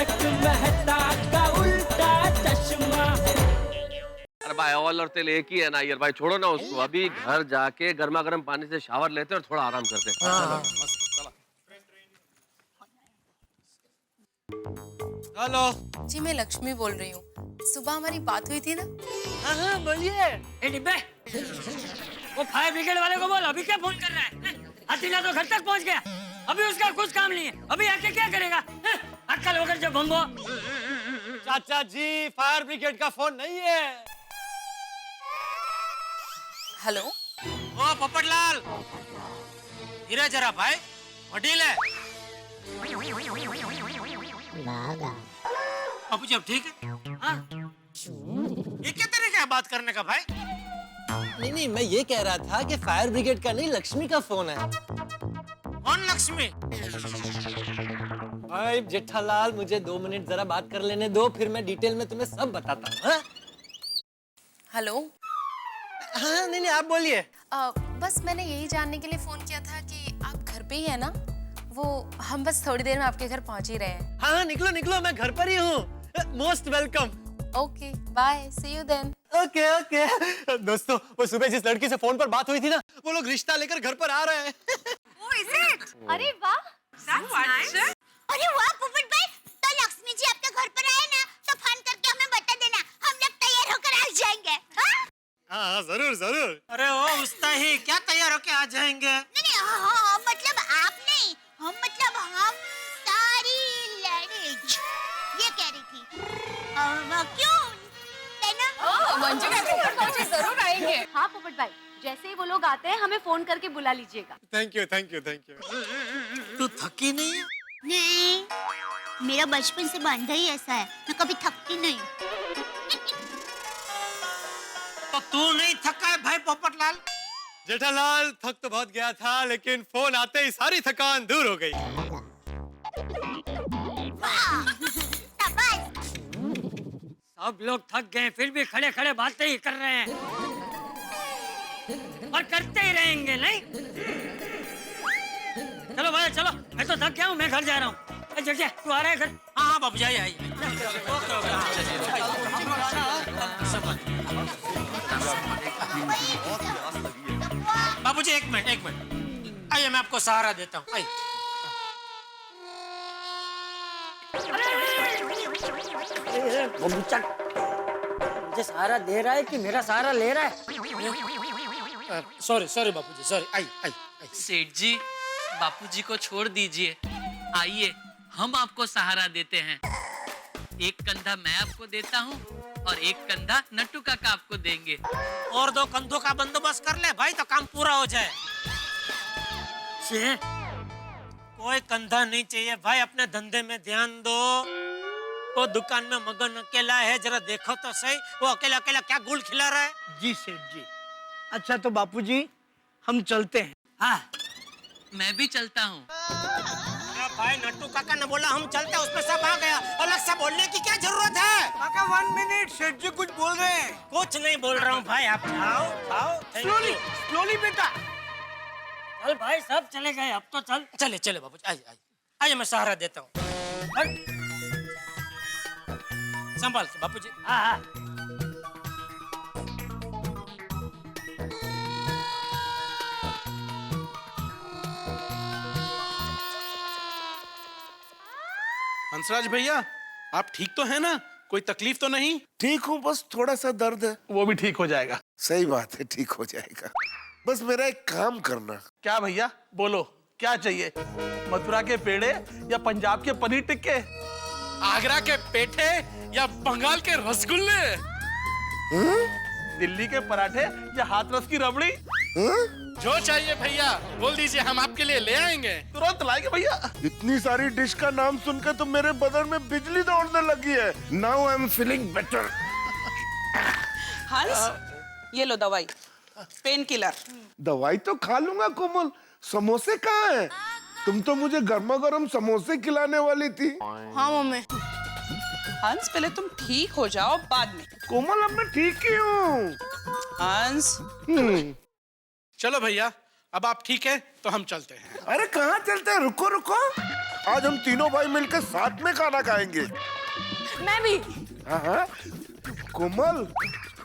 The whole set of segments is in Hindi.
तारक मेहता का उल्टा चश्मा। अरे भाई ऑयल और तेल एक ही है ना यार भाई, छोड़ो ना उसको। अभी घर जाके गर्मा गर्म पानी से शावर लेते हैं और थोड़ा आराम करते हैं। हेलो जी मैं लक्ष्मी बोल रही हूँ। सुबह हमारी बात हुई थी ना। हाँ बोलिए। ए डिब्बे, वो फायर ब्रिगेड वाले को बोल अभी क्या फोन कर रहा है? हथीला तो घर तक पहुंच गया, अभी उसका कुछ काम नहीं है, अभी आके क्या करेगा? अक्कल होकर जब बम्बो। चाचा जी फायर ब्रिगेड का फोन नहीं है। हेलो ओ पोपटलाल, धीरे जरा भाई, वडील है। बाबू जी अब ठीक है? हाँ? ये क्या तरीका है बात करने का भाई? नहीं मैं ये कह रहा था कि फायर ब्रिगेड का नहीं, लक्ष्मी का फोन है। कौन लक्ष्मी? भाई जेठालाल, मुझे 2 मिनट जरा बात कर लेने दो, फिर मैं डिटेल में तुम्हें सब बताता हूँ। हाँ? हेलो। हाँ नहीं आप बोलिए। बस मैंने यही जानने के लिए फोन किया था कि आप घर पे ही है ना। वो हम बस थोड़ी देर में आपके घर पहुंच ही रहे हैं। हाँ निकलो निकलो, मैं घर पर ही हूँ। Most welcome. Okay bye, see you then. Okay दोस्तों, वो सुबह जिस लड़की से फोन पर बात हुई थी ना, वो लोग रिश्ता लेकर घर पर आ रहे हैं। Oh, is it? अरे वाह, that's nice. अरे वाह पोपट भाई, तो लक्ष्मी जी आपके घर पर आए ना तो फोन करके हमें बता देना, हम लोग तैयार होकर आ जाएंगे। हाँ जरूर जरूर। अरे ओ उस्ता ही क्या तैयार होके आ जाएंगे? नहीं हाँ मतलब आप नहीं, हम मतलब हम सारी लेडीज ये कह रही थी। क्यों? मंजू के जरूर आएंगे। हाँ पोपट भाई, जैसे ही वो लोग आते हैं हमें फोन करके बुला लीजिएगा। Thank you thank you thank you. तू थकी नहीं है? नहीं, मेरा बचपन से बंधा ही ऐसा है, मैं कभी थकती नहीं। तो तू नहीं थका है भाई पोपटलाल? जेठालाल थक तो बहुत गया था, लेकिन फोन आते ही सारी थकान दूर हो गई। सब लोग थक गए फिर भी खड़े खड़े बातें ही कर रहे हैं और करते ही रहेंगे नहीं? चलो भाई चलो, मैं तो थक गया हूँ, मैं घर जा रहा हूँ। जल्दी तू आ रहा है घर? हाँ हाँ बाबू जी आइए। बाबू जी एक मिनट आइए, मैं आपको सहारा देता हूँ। आइए। मुझे सहारा दे रहा है कि मेरा सहारा ले रहा है? सॉरी सॉरी बापू जी, सॉरी। आइए। सेठ जी, बापूजी को छोड़ दीजिए, आइए हम आपको सहारा देते हैं। एक कंधा मैं आपको देता हूँ और एक कंधा नट्टू काका आपको देंगे। और 2 कंधों का बंदोबस्त कर ले भाई तो काम पूरा हो जाए। कोई कंधा नहीं चाहिए भाई, अपने धंधे में ध्यान दो। वो दुकान में मगन अकेला है, जरा देखो तो सही, वो अकेला अकेला क्या गुल खिला रहा है। जी सेठ जी। अच्छा तो बापूजी हम चलते हैं। हाँ मैं भी चलता हूँ। भाई नट्टू काका ने बोला हम चलते, उसमें सब आ गया, अलग से बोलने की क्या जरूरत है? काका 1 मिनट, सेठ जी कुछ बोल रहे हैं। कुछ नहीं बोल रहा हूँ भाई, आप आओ। स्लोली बेटा। चल भाई सब चले गए, अब तो चल। चले बाबू जी, आइए मैं सहारा देता हूँ। संभाल के बापू जी। हाँ हंसराज भैया, आप ठीक तो हैं ना? कोई तकलीफ तो नहीं? ठीक हूँ, बस थोड़ा सा दर्द है। वो भी ठीक हो जाएगा। सही बात है, ठीक हो जाएगा। बस मेरा एक काम करना। क्या भैया बोलो, क्या चाहिए? मथुरा के पेड़े या पंजाब के पनीर टिक्के? आगरा के पेठे या बंगाल के रसगुल्ले? दिल्ली के पराठे या हाथरस की रबड़ी? जो चाहिए भैया बोल दीजिए, हम आपके लिए ले आएंगे। तुरंत लाएंगे भैया। इतनी सारी डिश का नाम सुनकर तो मेरे बदन में बिजली दौड़ने लगी है। Now I am feeling better. हंस, ये लो दवाई, पेन किलर। दवाई तो खा लूंगा कोमल, समोसे कहाँ हैं? तुम तो मुझे गर्मा गर्म समोसे खिलाने वाली थी। हाँ मम्मी। हंस पहले तुम ठीक हो जाओ, बाद में। कोमल अब मैं ठीक ही हूँ। हंस। चलो भैया, अब आप ठीक है तो हम चलते हैं। अरे कहाँ चलते हैं? रुको रुको। आज हम तीनों भाई मिलकर साथ में खाना खाएंगे। मैं भी। हाँ हाँ कोमल,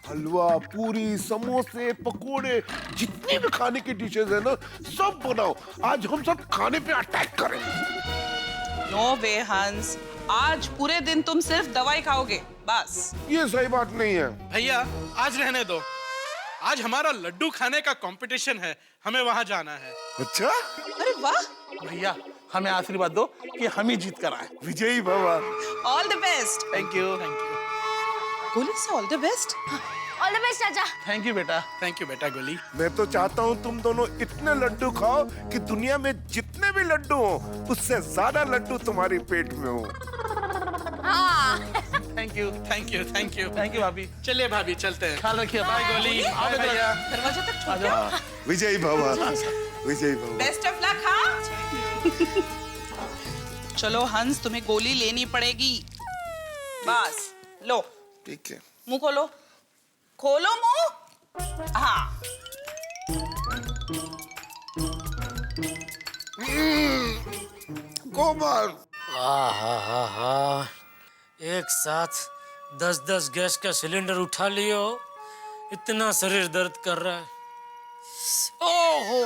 हलवा, पूरी, समोसे, पकोड़े, जितनी भी खाने की डिशेज है ना सब बनाओ। आज हम सब खाने पे अटैक करेंगे। नो वे हंस, आज पूरे दिन तुम सिर्फ दवाई खाओगे बस। ये सही बात नहीं है। भैया आज रहने दो, आज हमारा लड्डू खाने का कंपटीशन है, हमें वहां जाना है। अच्छा? अरे वाह। भैया हमें आशीर्वाद दो कि हम ही जीत कर आए। विजयी बाबा। All the best. Thank you, thank you. Goli से all the best. All the best चाचा। थैंक यू बेटा, थैंक यू बेटा गोली। मैं तो चाहता हूँ तुम दोनों इतने लड्डू खाओ कि दुनिया में जितने भी लड्डू हो उससे ज्यादा लड्डू तुम्हारी पेट में हो। Thank you, thank you, thank you, thank you भाभी। चलिए भाभी चलते हैं। ख्याल रखिए। बाय गोली। बाय भैया। दरवाजे तक छोड़ दो। विजयी बाबा, विजयी बाबा। Best of luck. हाँ चलो हंस, तुम्हें गोली लेनी पड़ेगी। बस लो। ठीक है। मुंह खोलो, खोलो मुंह। हाँ कोमल। एक साथ 10-10 गैस का सिलेंडर उठा लियो, इतना शरीर दर्द कर रहा है। ओहो,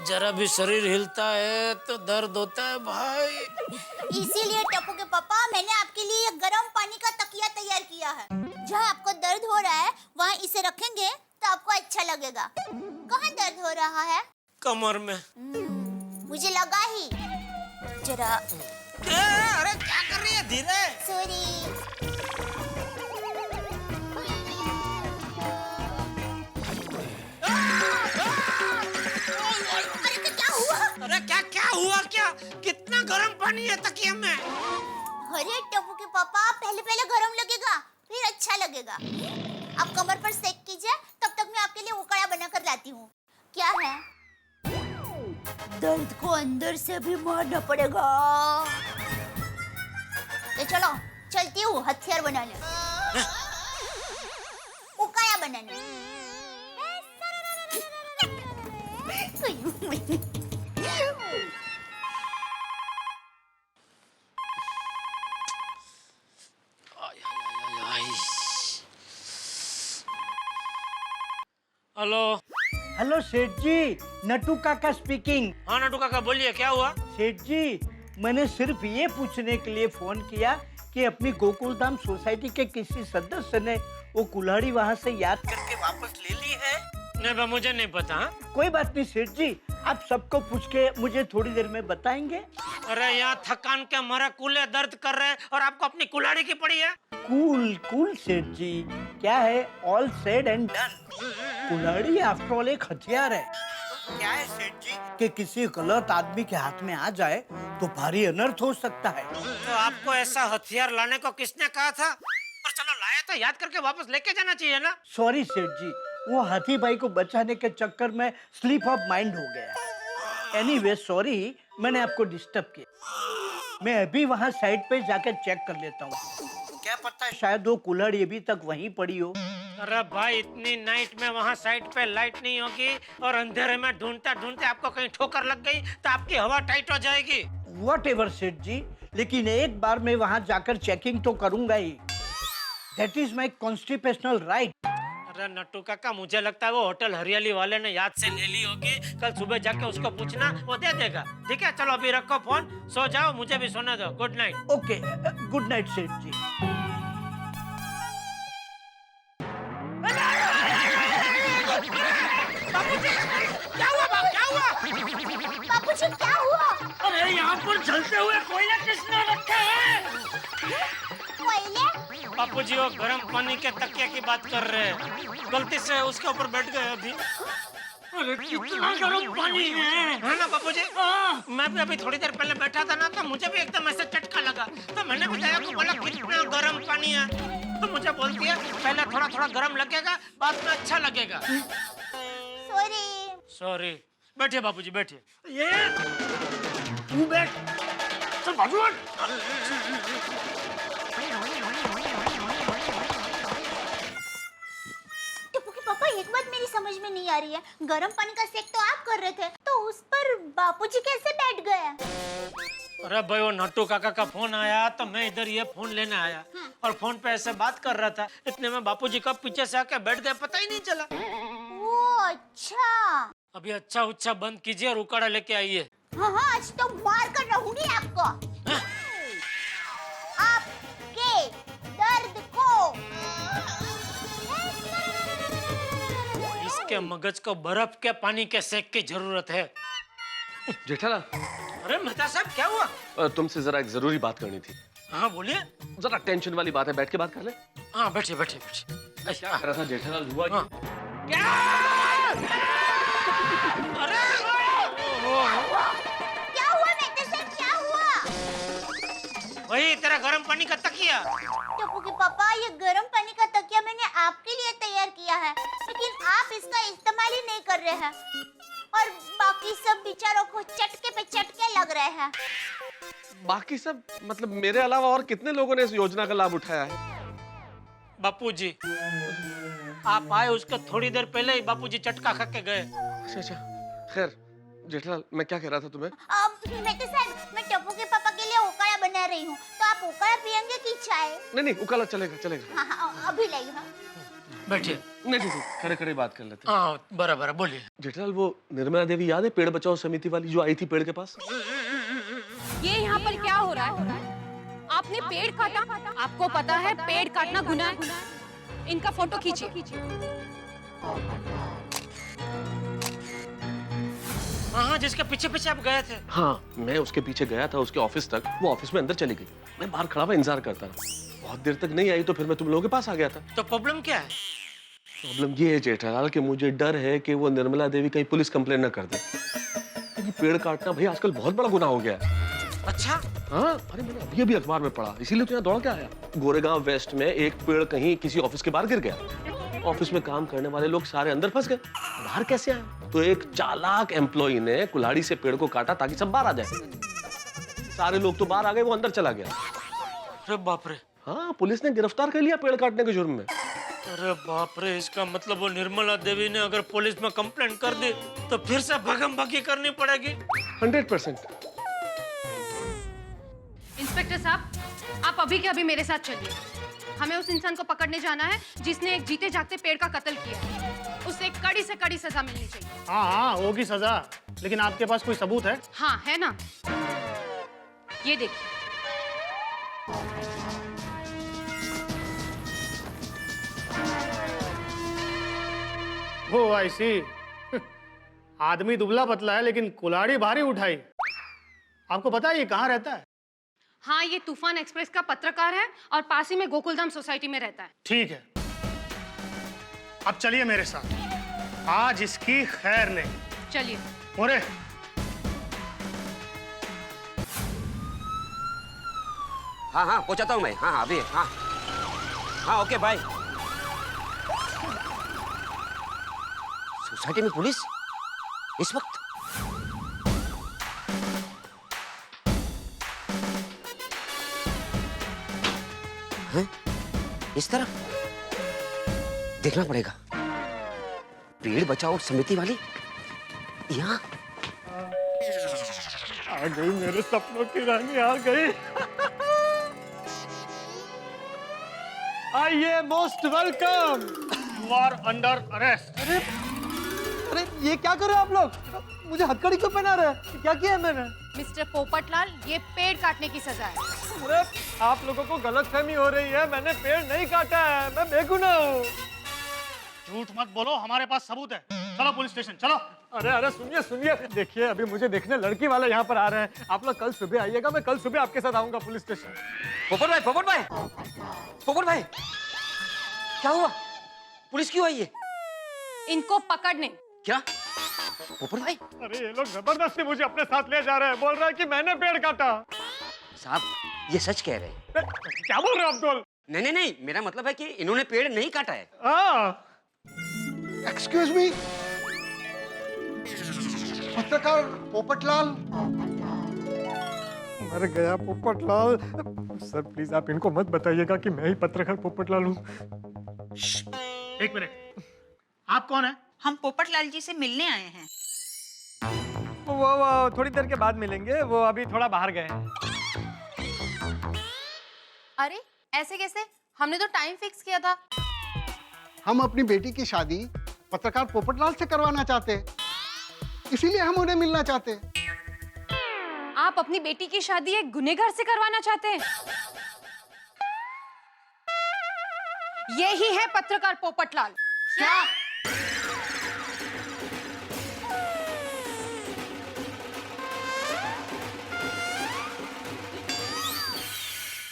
जरा भी शरीर हिलता है तो दर्द होता है भाई। इसीलिए टप्पू के पापा मैंने आपके लिए गर्म पानी का तकिया तैयार किया है। जहाँ आपको दर्द हो रहा है वहाँ इसे रखेंगे तो आपको अच्छा लगेगा। कहाँ दर्द हो रहा है? कमर में। मुझे लगा ही। जरा। अरे क्या कर रही है? धीरे। सॉरी। अरे क्या हुआ क्या? कितना गर्म पानी है तकिया में? अरे टप्पू के पापा, पहले गरम लगेगा फिर अच्छा लगेगा। आप कमर पर सेक कीजिए, तब तक मैं आपके लिए उकड़ा बना कर लाती हूँ। क्या है? दर्द को अंदर से भी मारना पड़ेगा। तो चलो चलती हूँ हथियार बनाने, उकाया बनाने। हेलो। हेलो सेठ जी, नटू काका स्पीकिंग। हाँ नटू काका बोलिए, क्या हुआ? सेठ जी, मैंने सिर्फ ये पूछने के लिए फोन किया कि अपनी गोकुलधाम सोसाइटी के किसी सदस्य ने वो कुल्हाड़ी वहाँ से याद करके वापस ले ली है। नहीं, मुझे नहीं पता। कोई बात नहीं सेठ जी, आप सबको पूछ के मुझे थोड़ी देर में बताएंगे। अरे यहाँ थकान के मारे कूल्हे दर्द कर रहे हैं और आपको अपनी कुल्हाड़ी की पड़ी है। कूल कूल सेठ जी, क्या है, ऑल सेड एंड डन। कुल्हाड़ी आफ्टर ऑल एक हथियार है। क्या है सेठ जी कि किसी गलत आदमी के हाथ में आ जाए तो भारी अनर्थ हो सकता है। तो आपको ऐसा हथियार लाने को किसने कहा था? पर चलो लाया तो याद करके वापस लेके जाना चाहिए ना। सॉरी सेठ जी, वो हाथी भाई को बचाने के चक्कर में स्लिप ऑफ माइंड हो गया। एनीवे सॉरी, मैंने आपको डिस्टर्ब किया। मैं अभी वहाँ साइड पे जाकर चेक कर लेता हूँ, क्या पता है शायद वो कुल्हाड़ी अभी तक वहीं पड़ी हो। अरे भाई, इतनी नाइट में वहाँ साइड पे लाइट नहीं होगी और अंधेरे में ढूंढते ढूंढते आपको कहीं ठोकर लग गई तो आपकी हवा टाइट हो जाएगी। Whatever सेठ जी, लेकिन एक बार मैं वहाँ जाकर चेकिंग तो करूंगा ही। That is my constitutional right. अरे नट्टू काका, मुझे लगता है वो होटल हरियाली वाले ने याद से ले ली होगी। कल सुबह जाके उसको पूछना, वो दे देगा। ठीक है, चलो अभी रखो फोन, सो जाओ, मुझे भी सोने दो। Good night. Okay, good night सेठ जी। क्या हुआ बाप, क्या हुआ? बाबूजी क्या हुआ? अरे यहाँ पर जलते हुए कोयला किसने रखा है? कोयले? बापूजी वो गर्म पानी के तकिया की बात कर रहे हैं, गलती से उसके ऊपर बैठ गए अभी। अरे कितना गर्म पानी है ना बापूजी? मैं भी अभी थोड़ी देर पहले बैठा था ना, तो मुझे भी एकदम ऐसे चटका लगा। तो मैंने बताया को बोला कितना गर्म पानी है, तो मुझे बोलती है पहले थोड़ा थोड़ा गर्म लगेगा, बाद में अच्छा लगेगा। सॉरी। सॉरी। बैठिए बापूजी, बैठिए। ये तू बैठ, चल बाजू हट। पापा, एक बात मेरी समझ में नहीं आ रही है। गर्म पानी का सेक तो आप कर रहे थे, तो उस पर बापूजी कैसे बैठ गए? अरे भाई वो नट्टू काका का फोन आया तो मैं इधर ये फोन लेने आया और फोन पे ऐसे बात कर रहा था, इतने में बापूजी कब पीछे से आके बैठ गए पता ही नहीं चला। ओ अच्छा। अभी अच्छा उच्छा बंद कीजिए और उकाड़ा लेके आइए। हाँ हाँ, आज तो मार कर रहूंगी आपको। आपके दर्द को। इसके मगज को बर्फ के पानी के सेक की जरूरत है। जेठालाल, अरे मेहता साहब क्या हुआ? तुमसे जरा एक जरूरी बात करनी थी। हाँ बोलिए। जरा टेंशन वाली बात है, बैठ के बात कर ले। हाँ बैठिए बैठिए बैठिए। अच्छा कह रहा था जेठालाल, हुआ हाँ। क्या? अरे क्या हुआ मेहता साहब, क्या हुआ? वही तेरा गर्म पानी का तकिया। टप्पू के पापा, ये गर्म पानी का तकिया मैंने आपके लिए तैयार किया है, लेकिन आप इसका इस्तेमाल ही नहीं कर रहे हैं और बाकी सब बेचारों को चटके पे चटके लग रहे हैं। बाकी सब मतलब मेरे अलावा और कितने लोगों ने इस योजना का लाभ उठाया है? बापूजी, आप आए उसके थोड़ी देर पहले ही बापूजी चटका खा के गए। अच्छा अच्छा, खैर जेठालाल, मैं क्या कह रहा था तुम्हें? मेहता साहब, मैं टप्पू के पापा के लिए उकाड़ा बना रही हूँ, तो आप उकाड़ा पियेंगे कि चाय? नहीं नहीं, उकाला चलेगा चलेगा। हाँ हाँ, अभी लाई। हाँ बैठिए। नहीं नहीं, खड़े खड़े बात कर लेते हैं। हाँ बराबर, बोलिए। जेठालाल, वो निर्मला देवी याद है, पेड़ बचाओ समिति वाली जो आई थी पेड़ के पास? ये यहाँ पर क्या हो रहा है? आपने पेड़ काटा? आपको पता है पेड़ काटना गुनाह है? इनका फोटो खींचिए। हाँ जिसके पीछे पीछे आप गए थे। हाँ, मैं उसके पीछे गया था उसके ऑफिस तक। वो ऑफिस में अंदर चली गई, मैं बाहर खड़ा हुआ इंतजार करता रहा। बहुत देर तक नहीं आई तो फिर मैं तुम लोगों के पास आ गया था। तो प्रॉब्लम क्या है? प्रॉब्लम ये है जेठालाल कि मुझे डर है कि वो निर्मला देवी कहीं पुलिस कंप्लेन न कर दे, क्योंकि पेड़ काटना भाई आजकल बहुत बड़ा गुनाह हो गया है। अच्छा? हाँ, अरे मैंने अभी अखबार में पढ़ा, इसीलिए तो यहाँ दौड़ के आया। गोरेगांव वेस्ट में एक पेड़ कहीं किसी ऑफिस के बाहर गिर गया। ऑफिस में काम करने वाले लोग सारे अंदर फंस गए, बाहर कैसे आए? तो एक चालाक एम्प्लॉई ने कुल्हाड़ी से पेड़ को काटा ताकि सब बाहर आ जाए। सारे लोग तो बाहर आ गए, वो अंदर चला गया। अरे बाप रे। हाँ, पुलिस ने गिरफ्तार कर लिया पेड़ काटने के जुर्म में। अरे बाप रे, इसका मतलब वो निर्मला देवी ने अगर पुलिस में कंप्लेंट कर दी तो फिर से भगम भगी करनी पड़ेगी। 100%। इंस्पेक्टर साहब, आप अभी के अभी मेरे साथ चलिए। हमें उस इंसान को पकड़ने जाना है जिसने एक जीते जागते पेड़ का कत्ल किया। उसे कड़ी से कड़ी सजा मिलनी चाहिए। हाँ हाँ, होगी सजा, लेकिन आपके पास कोई सबूत है? हाँ है ना, ये देखिए। ओ आई सी। आदमी दुबला पतला है लेकिन कुल्हाड़ी भारी उठाई। आपको पता है ये कहाँ रहता है? हाँ, ये तूफान एक्सप्रेस का पत्रकार है और पास ही में गोकुलधाम सोसाइटी में रहता है। ठीक है, अब चलिए मेरे साथ, आज इसकी खैर नहीं। चलिए। मोरे। हाँ हाँ पहुंचाता हूँ मैं। हाँ हाँ अभी। हाँ हाँ ओके बाय। सोसाइटी में पुलिस इस वक्त? हैं? इस तरफ देखना पड़ेगा। पेड़ बचाओ समिति वाली यहाँ आ गई, मेरे सपनों की रानी आ गई। आइए, most welcome. You are under arrest. अरे ये क्या कर रहे हो आप लोग? मुझे हथकड़ी क्यों पहना रहे हैं? क्या किया है मैंने? मिस्टर पोपटलाल, ये पेड़ काटने की सजा है। अरे आप लोगों को गलतफहमी हो रही है, मैंने पेड़ नहीं काटा है, मैं बेगुनाह हूँ। झूठ मत बोलो, हमारे पास सबूत है। चलो पुलिस स्टेशन चलो। अरे अरे सुनिए सुनिए, देखिए अभी मुझे देखने लड़की वाले यहाँ पर आ रहे हैं। आप लोग कल सुबह आइएगा, मैं कल सुबह आपके साथ आऊंगा पुलिस स्टेशन। पोपट भाई, पोपट भाई, पोपट भाई, क्या हुआ? पुलिस क्यों आई है? इनको पकड़ने। क्या पोपट भाई? अरे ये लोग जबरदस्ती मुझे अपने साथ ले जा रहे हैं, बोल रहे हैं कि मैंने पेड़ काटा। साहब ये सच कह रहे हैं। क्या बोल रहे हो अब्दुल? नहीं नहीं नहीं, मेरा मतलब है कि इन्होंने पेड़ नहीं काटा है। एक्सक्यूज मी, पत्रकार पोपटलाल। मर गया पोपटलाल। सर प्लीज आप इनको मत बताइएगा कि मैं ही पत्रकार पोपटलाल हूँ। एक मिनट, आप कौन है? हम पोपटलाल जी से मिलने आए हैं। वो थोड़ी देर के बाद मिलेंगे, वो अभी थोड़ा बाहर गए हैं। अरे ऐसे कैसे? हमने तो टाइम फिक्स किया था। हम अपनी बेटी की शादी पत्रकार पोपटलाल से करवाना चाहते हैं, इसीलिए हम उन्हें मिलना चाहते हैं। आप अपनी बेटी की शादी एक गुनहगार से करवाना चाहते हैं? यही है पत्रकार पोपटलाल। क्या?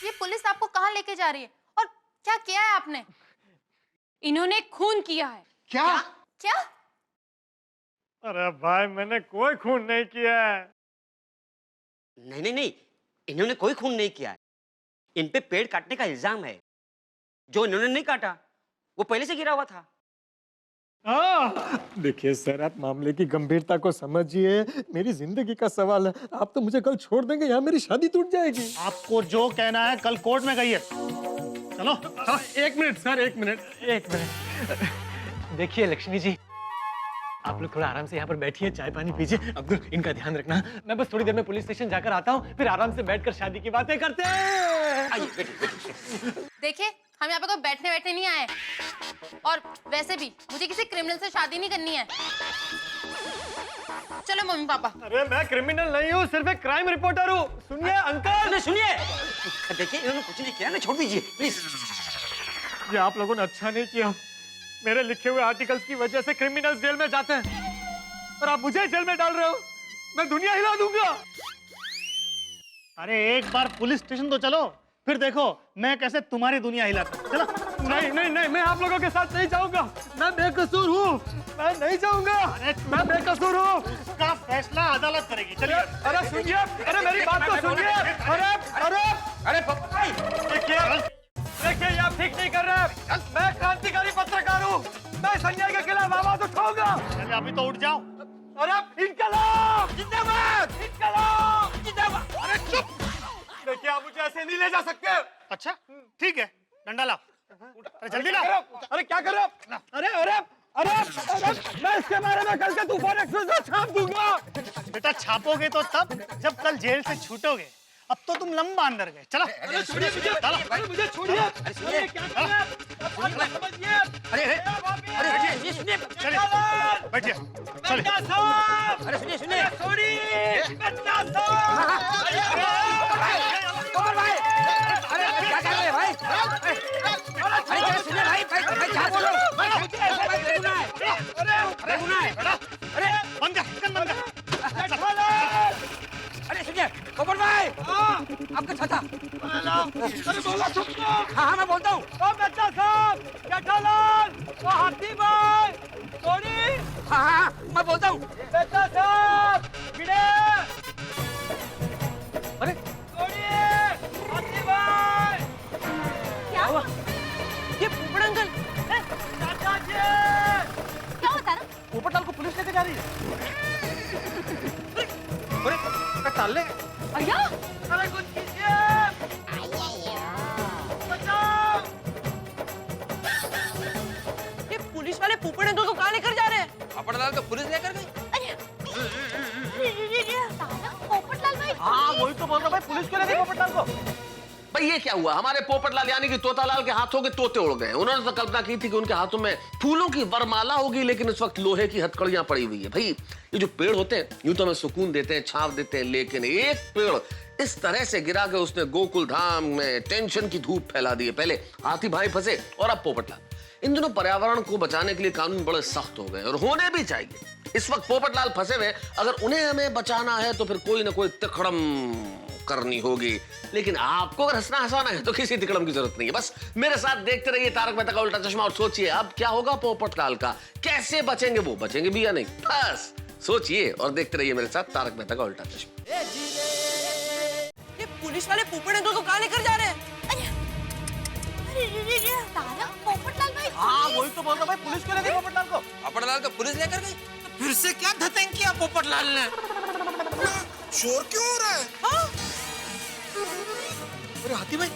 ये पुलिस आपको कहाँ लेके जा रही है और क्या किया है आपने? इन्होंने खून किया है। क्या? क्या? अरे भाई मैंने कोई खून नहीं किया है। नहीं नहीं नहीं, इन्होंने कोई खून नहीं किया है। इन पे पेड़ काटने का इल्जाम है। जो इन्होंने नहीं काटा वो पहले से गिरा हुआ था। देखिए सर, आप मामले की गंभीरता को समझिए, मेरी जिंदगी का सवाल है। आप तो मुझे कल छोड़ देंगे, यहाँ मेरी शादी टूट जाएगी। आपको जो कहना है कल कोर्ट में कहिए। चलो चलो। एक मिनट सर, एक मिनट। देखिए लक्ष्मी जी, आप लोग थोड़ा आराम से यहाँ पर बैठिए, चाय पानी पीजिए। अब्दुल, इनका ध्यान रखना। मैं बस थोड़ी देर में पुलिस स्टेशन जाकर आता हूँ, फिर आराम से बैठकर शादी की बातें करते हैं। देखिए, हम यहाँ पे कोई बैठने बैठने नहीं आए, और वैसे भी मुझे किसी क्रिमिनल से शादी नहीं करनी है। चलो मम्मी पापा। अरे मैं क्रिमिनल नहीं हूँ, सिर्फ एक क्राइम रिपोर्टर हूँ। सुनिए अंकल। सुनिए, देखिए इन्होंने कुछ नहीं किया ना, छोड़ दीजिए प्लीज। ये आप लोगों ने अच्छा नहीं किया। मेरे लिखे हुए आर्टिकल्स की वजह से क्रिमिनल्स जेल में जाते हैं, और आप मुझे जेल में डाल रहे हो। मैं दुनिया हिला दूंगा। अरे एक बार पुलिस स्टेशन तो चलो, फिर देखो मैं कैसे तुम्हारी दुनिया हिलाता। चलो। नहीं नहीं नहीं, मैं आप लोगों के साथ नहीं जाऊंगा। मैं बेकसूर हूँ, मैं नहीं जाऊंगा। अरे मैं बेकसूर हूँ। इसका फैसला अदालत करेगी। चलिए। अरे सुनिए, अरे मेरी बात तो सुनिए। अरे अरे अरे देखिए, ये आप ठीक नहीं कर रहे। मैं क्रांतिकारी पत्रकार हूँ, मैं संजय के खिलाफ आवाज उठाऊंगा। अरे अभी तो उठ जाओ। अरे इनकलाब जिंदाबाद, इनकलाब जिंदाबाद। अरे चुप। देखिए, आप मुझे ऐसे नहीं ले जा सकते। अच्छा ठीक है, डंडा लाओ। अरे जल्दी लाओ। अरे क्या कर रहे हो? अरे अरे अरे अरे, मैं इसके बारे में कल के तूफान एक्सप्रेस में छाप दूंगा। बेटा छापोगे तो तब जब कल जेल से छूटोगे, अब तो तुम लंबा अंदर गए। चलो। अरे छोड़िए मुझे, छोड़िए। अरे क्या कर रहे हैं? समझिए। अरे अरे सुनिए, चलिए बैठिए। चलिए। अरे सुनिए सुनिए, छोड़िए बच्चा साहब। भाई, अरे क्या कर रहे हैं भाई? अरे क्या सुनिए भाई, क्या बोलो? अरे गुनाह है। अरे बंद कर, बंद कर। अरे सुनिए पोपट भाई, आपका छाता। अरे बोला तुमको। हाँ मैं बोलता हूँ। बच्चा साहब, जेठालाल, हाथी भाई, थोड़ी। हाँ मैं बोलता हूँ। बच्चा साहब, गिरे। अरे थोड़ी, हाथी भाई। क्या हुआ? ये पोपट अंकल। चाचा जी, क्या होता है? पोपटलाल को पुलिस लेके जा रही है। अरे ताल ले। भैया, अरे कुछ कीजिए। बचाओ। ये पुलिस वाले पोपट अंकल को कहाँ लेकर जा रहे हैं? पोपटलाल को पुलिस लेकर गई। पोपटलाल भाई। हाँ वही तो बोल रहा भाई, पुलिस क्यों ले गई पोपटलाल को? भाई ये क्या हुआ? हमारे पोपटलाल यानी कि तोतालाल के हाथों के तोते उड़ गए। उन्होंने तो कल्पना की थी कि उनके हाथों में फूलों की वरमाला होगी, लेकिन इस वक्त लोहे की हथकड़ियां पड़ी हुई है। भाई ये जो पेड़ होते हैं यूं तो हमें सुकून देते हैं, छांव देते हैं, लेकिन एक पेड़ इस तरह से गिरा के उसने गोकुल धाम में टेंशन की धूप फैला दी है। पहले हाथी भाई फंसे और अब पोपटलाल। इन दिनों पर्यावरण को बचाने के लिए कानून बड़े सख्त हो गए और होने भी चाहिए। इस वक्त पोपटलाल फंसे हुए, अगर उन्हें हमें बचाना है तो फिर कोई ना कोई तिकड़म करनी होगी। लेकिन आपको अगर हंसना हंसाना है तो किसी तिकड़म की जरूरत नहीं है। बस मेरे साथ देखते रहिए तारक मेहता का उल्टा चश्मा और सोचिए अब क्या होगा पोपटलाल का, कैसे बचेंगे वो, बचेंगे भी या नहीं। बस सोचिए और देखते रहिए मेरे साथ तारक मेहता का उल्टा चश्मा। ये पुलिस वाले पोपट अंकल को कहाँ लेकर जा रहे हैं? पोपटलाल भाई। हाँ वही तो बोल रहा भाई, पुलिस क्यों ले गई पोपटलाल को? पोपटलाल को पुलिस लेकर गई। फिर से क्या धतंग किया पोपटलाल ने? शोर क्यों हो रहा है? हाँ? अरे हाथी भाई,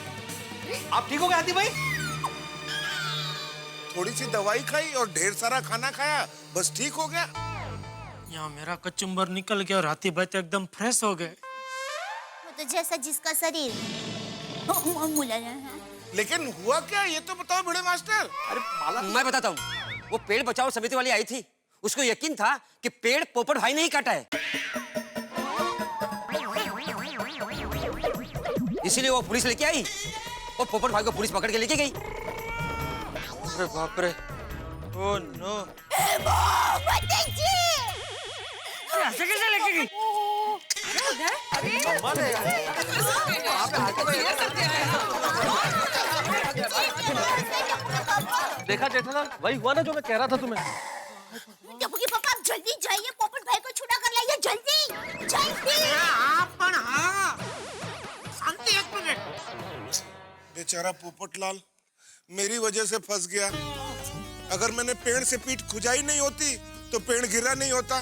आप ठीक हो गए हाथी भाई? थोड़ी सी दवाई खाई और ढेर सारा खाना खाया, बस ठीक हो गया। यहाँ मेरा कचुम्बर निकल गया और हाथी भाई तो एकदम फ्रेश हो गए। वो तो जैसा जिसका शरीर मुलायम है। लेकिन हुआ क्या ये तो बताओ बड़े मास्टर। अरे मैं बताता हूँ। वो पेड़ बचाओ समिति वाली आई थी, उसको यकीन था कि पेड़ पोपट भाई ने ही काटा है, इसीलिए वो पुलिस लेके आई और पोपट भाई को पुलिस पकड़ के लेके गई। अरे बाप रे, ओह नो। ऐसे कैसे लेके गई? देखा जेठालाल, वही हुआ ना जो मैं कह रहा था तुम्हें। टपुकी पापा आप जल्दी जाइए, पोपट भाई को छुड़ा कर लाइए, जल्दी जल्दी। शांति, एक मिनट। बेचारा पोपटलाल मेरी वजह से फंस गया। अगर मैंने पेड़ से पीठ खुजाई नहीं होती तो पेड़ गिरा नहीं होता।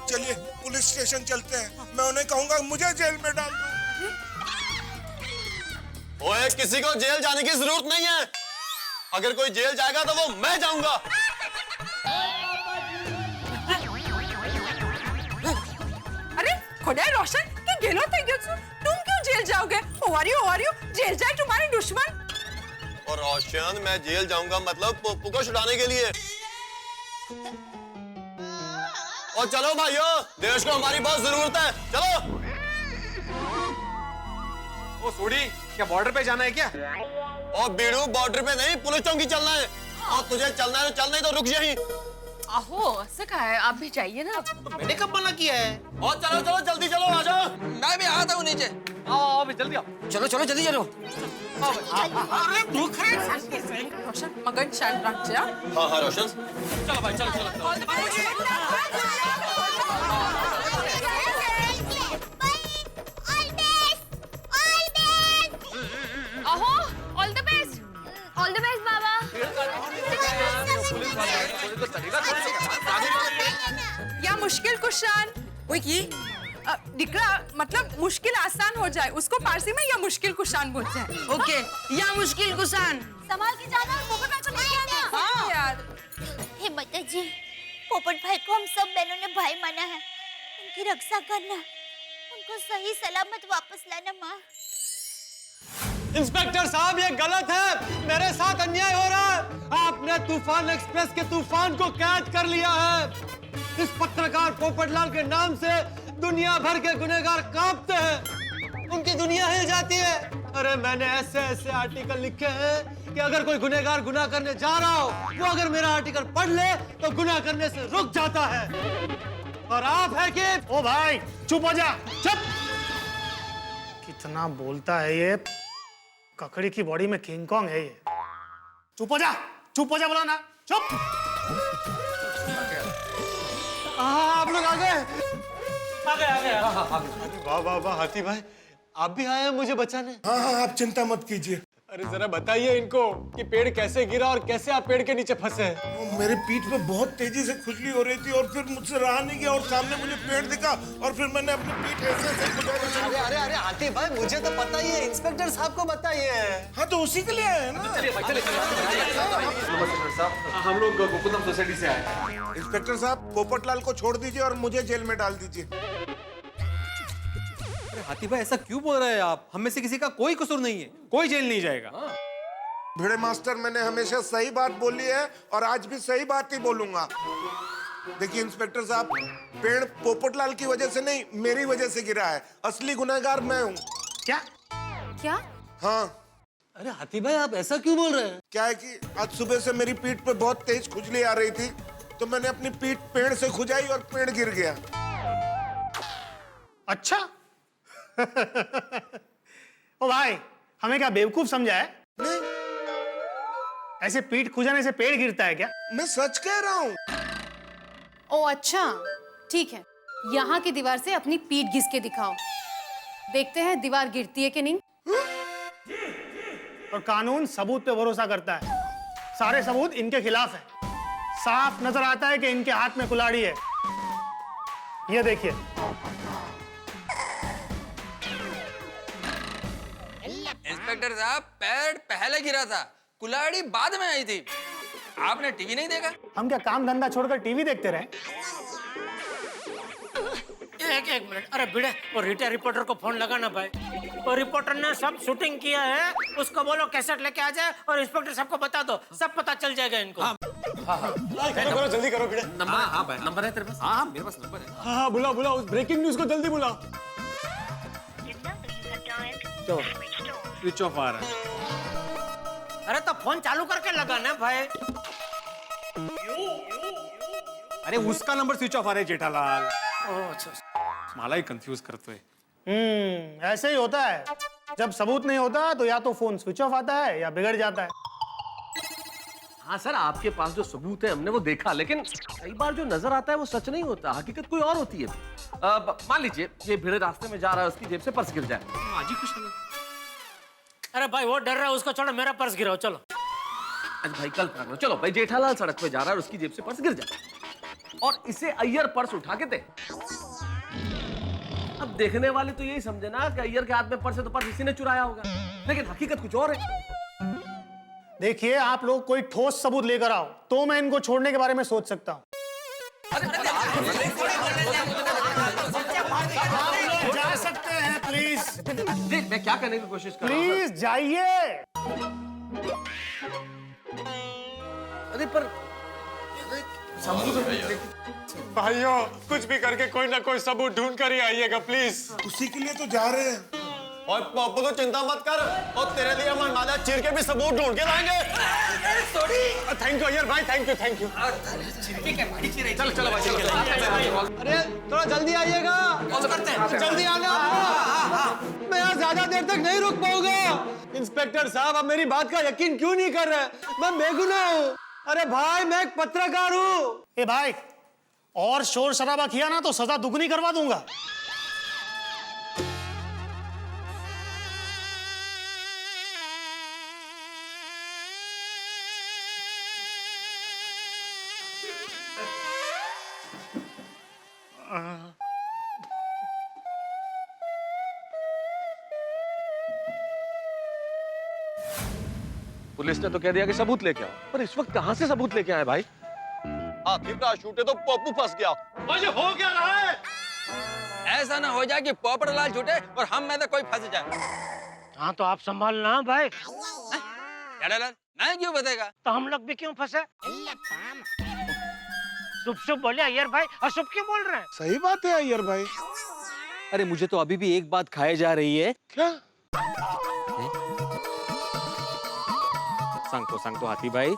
चलिए पुलिस स्टेशन चलते हैं, मैं उन्हें कहूंगा मुझे जेल में डाल दो। ओए, किसी को जेल जाने की जरूरत नहीं है। अगर कोई जेल जाएगा तो वो मैं जाऊंगा। अरे खुदा रोशन के गेलो થઈ ગયો છું, तुम क्यों जेल जाओगे? ओवारियो जेल जाए तुम्हारे दुश्मन। और रोशन, मैं जेल जाऊंगा मतलब पप्पू को छुड़ाने के लिए। और चलो भाइयों, देश को हमारी बहुत जरूरत है, चलो। ओ सोडी, क्या बॉर्डर पे जाना है क्या? और बीड़ू, बॉर्डर पे नहीं, पुलिस चौकी चलना है। और तुझे चलना है तो चल, नहीं तो रुक यहीं। आहो ऐसा कहा है, आप भी चाहिए ना। मैंने कब मना किया है? और चलो चलो, जल्दी चलो, आ जाओ। मैं भी आता हूँ नीचे। आओ जल्दी आओ। चलो चलो जल्दी चलो। अरे भूख है। रोशन मगन शांत रख जा। हाँ हाँ रोशन, चलो भाई, चलो चलो। अहो, ऑल द बेस्ट बाबा। या मुश्किल कुशान वो की दिकरा मतलब मुश्किल आसान हो जाए, उसको पारसी में या मुश्किल कुशान बोलते हैं। ओके, या मुश्किल कुशान। संभाल के जाना, पोपट भाई को लेके आना। हाँ यार। हे माता जी, पोपट भाई को हम सब बहनों ने भाई माना है, उनकी रक्षा करना, उनको सही सलामत वापस लाना। माँ इंस्पेक्टर साहब, ये गलत है, मेरे साथ अन्याय हो रहा है। आपने तूफान एक्सप्रेस के तूफान को कैद कर लिया है। इस पत्रकार पोपटलाल के नाम से दुनिया भर के गुनहगार कांपते हैं, उनकी दुनिया हिल जाती है। अरे मैंने ऐसे ऐसे आर्टिकल लिखे हैं कि अगर कोई गुनहगार गुनाह करने जा रहा हो, वो अगर मेरा आर्टिकल पढ़ ले तो गुनाह करने से रुक जाता है। और आप है कि ओ भाई चुप हो जा, चुप। कितना बोलता है ये, ककड़ी की बॉडी में किंग कॉन्ग है ये। चुप हो जा बोला ना, चुप। आप लोग आ गए। आ गए। वाह वाह वाह, हाथी भाई आप भी आए हैं मुझे बचाने। हाँ हाँ, आप चिंता मत कीजिए। अरे जरा बताइए इनको कि पेड़ कैसे गिरा और कैसे आप पेड़ के नीचे फंसे। मेरे पीठ पे बहुत तेजी से खुजली हो रही थी और फिर मुझसे रहा नहीं गया और सामने मुझे पेड़ दिखा और फिर मैंने अपनी पीठ ऐसे ऐसे खुजाई। अरे हाथी भाई, मुझे तो पता ही है, इंस्पेक्टर साहब को बताइए। हाँ तो उसी के लिए आए हैं ना। हम लोग गोकुलम सोसाइटी से आए। इंस्पेक्टर साहब, पोपटलाल को छोड़ दीजिए और मुझे जेल में डाल दीजिए। हाथी भाई ऐसा क्यों बोल रहे हैं आप? हम में से किसी का कोई कसूर नहीं है, कोई जेल नहीं जाएगा। भिड़े मास्टर, मैंने हमेशा सही बात बोली है और आज भी सही बात ही बोलूंगा। देखिए इंस्पेक्टर साहब, पेड़ पोपटलाल की वजह से नहीं, मेरी वजह से गिरा है। असली गुनहगार मैं हूँ। क्या? हाँ। अरे हाथी भाई आप ऐसा क्यों बोल रहे हैं? क्या है कि आज सुबह से मेरी पीठ पे बहुत तेज खुजली आ रही थी, तो मैंने अपनी पीठ पेड़ से खुजाई और पेड़ गिर गया। अच्छा। ओ भाई, हमें क्या बेवकूफ समझा है? नहीं, ऐसे पीठ खुजाने से पेड़ गिरता है क्या? मैं सच कह रहा हूँ। ओ अच्छा, ठीक है, यहाँ की दीवार से अपनी पीठ घिस के दिखाओ, देखते हैं दीवार गिरती है कि नहीं। और कानून सबूत पे भरोसा करता है, सारे सबूत इनके खिलाफ है। साफ नजर आता है कि इनके हाथ में कुल्हाड़ी है। ये देखिए। इंस्पेक्टर साहब, पैर पहले गिरा था, कुल्हाड़ी बाद में आई थी। आपने टीवी नहीं देखा? हम क्या काम धंधा छोड़कर टीवी देखते रहे? एक मिनट, अरे भिड़े, वो रिपोर्टर को फोन लगाना भाई। वो रिपोर्टर ने सब शूटिंग किया है, उसको बोलो कैसेट लेके आ जाए और इंस्पेक्टर सबको बता दो, सब पता चल जाएगा इनको। हाँ, करो जल्दी करो भिड़े। नंबर है तेरे पास? हाँ मेरे पास नंबर है। हाँ बुला बुला, उस ब्रेकिंग न्यूज को जल्दी बुला। स्विच ऑफ आ रहा है। अरे तो फोन चालू करके लगाना भाई। अरे उसका नंबर स्विच ऑफ आ रहा है जेठालाल। अच्छा, मला ही कंफ्यूज करतोय। ऐसे ही होता है, जब सबूत नहीं होता तो या तो फोन स्विच ऑफ आता है या बिगड़ जाता है। हाँ सर, आपके पास जो सबूत है हमने वो देखा, लेकिन कई बार जो नजर आता है वो सच नहीं होता, हकीकत कोई और होती है। मान लीजिए ये भिड़े रास्ते में जा रहा है, उसकी जेब से पर्स गिर जाए, आज ही खुश नहीं। अरे भाई वो डर रहा है, उसको छोड़ो, मेरा पर्स गिराओ चलो। अरे भाई कल कर लो, चलो भाई जेठालाल सड़क पे जा रहा है और उसकी जेब से पर्स गिर जाए और इसे अय्यर पर्स उठा के दे। अब देखने वाले तो यही समझे ना कि अय्यर के हाथ में पर्स है तो पर्स इसी ने चुराया होगा, लेकिन हकीकत कुछ और है। देखिए, आप लोग कोई ठोस सबूत लेकर आओ तो मैं इनको छोड़ने के बारे में सोच सकता हूँ। जा सकते हैं प्लीज। मैं क्या करने की कोशिश कर रहा हूं? प्लीज जाइए। अरे पर भाइयों, कुछ भी करके कोई ना कोई सबूत ढूंढ कर ही आइएगा प्लीज। उसी के लिए तो जा रहे हैं। और पप्पू तो चिंता मत कर, और तेरे लिए हम माला चीर के भी सबूत ढूंढ के लाएंगे। थैंक यू अय्यर भाई, थैंक यू थैंक यू। चलो चलो भाई, चलो। अरे थोड़ा जल्दी आइएगा, जल्दी आना। मैं यहाँ ज्यादा देर तक नहीं रुक पाऊंगा। इंस्पेक्टर साहब, आप मेरी बात का यकीन क्यों नहीं कर रहे? मैं बेगुनाह हूँ। अरे भाई, मैं एक पत्रकार हूँ। ए भाई, और शोर शराबा किया ना तो सजा दुगनी करवा दूंगा। पुलिस ने तो कह दिया कि सबूत लेके आओ, पर इस वक्त कहां से सबूत लेके आए भाई? हाथी का शूटे तो पप्पू फंस गया। ये हो क्या रहा है? ऐसा ना हो जाए कि पोपटलाल छूटे और हम में से कोई फंस जाए। हाँ तो आप संभालना भाई। जेठालाल, मैं क्यों फंसेगा? तो हम लोग भी क्यों फंसे? शुभ शुभ बोले अय्यर भाई, अशुभ क्यों बोल रहे हैं? सही बात है अय्यर भाई। अरे मुझे तो अभी भी एक बात खाए जा रही है। क्या? सांगतो हाथी भाई,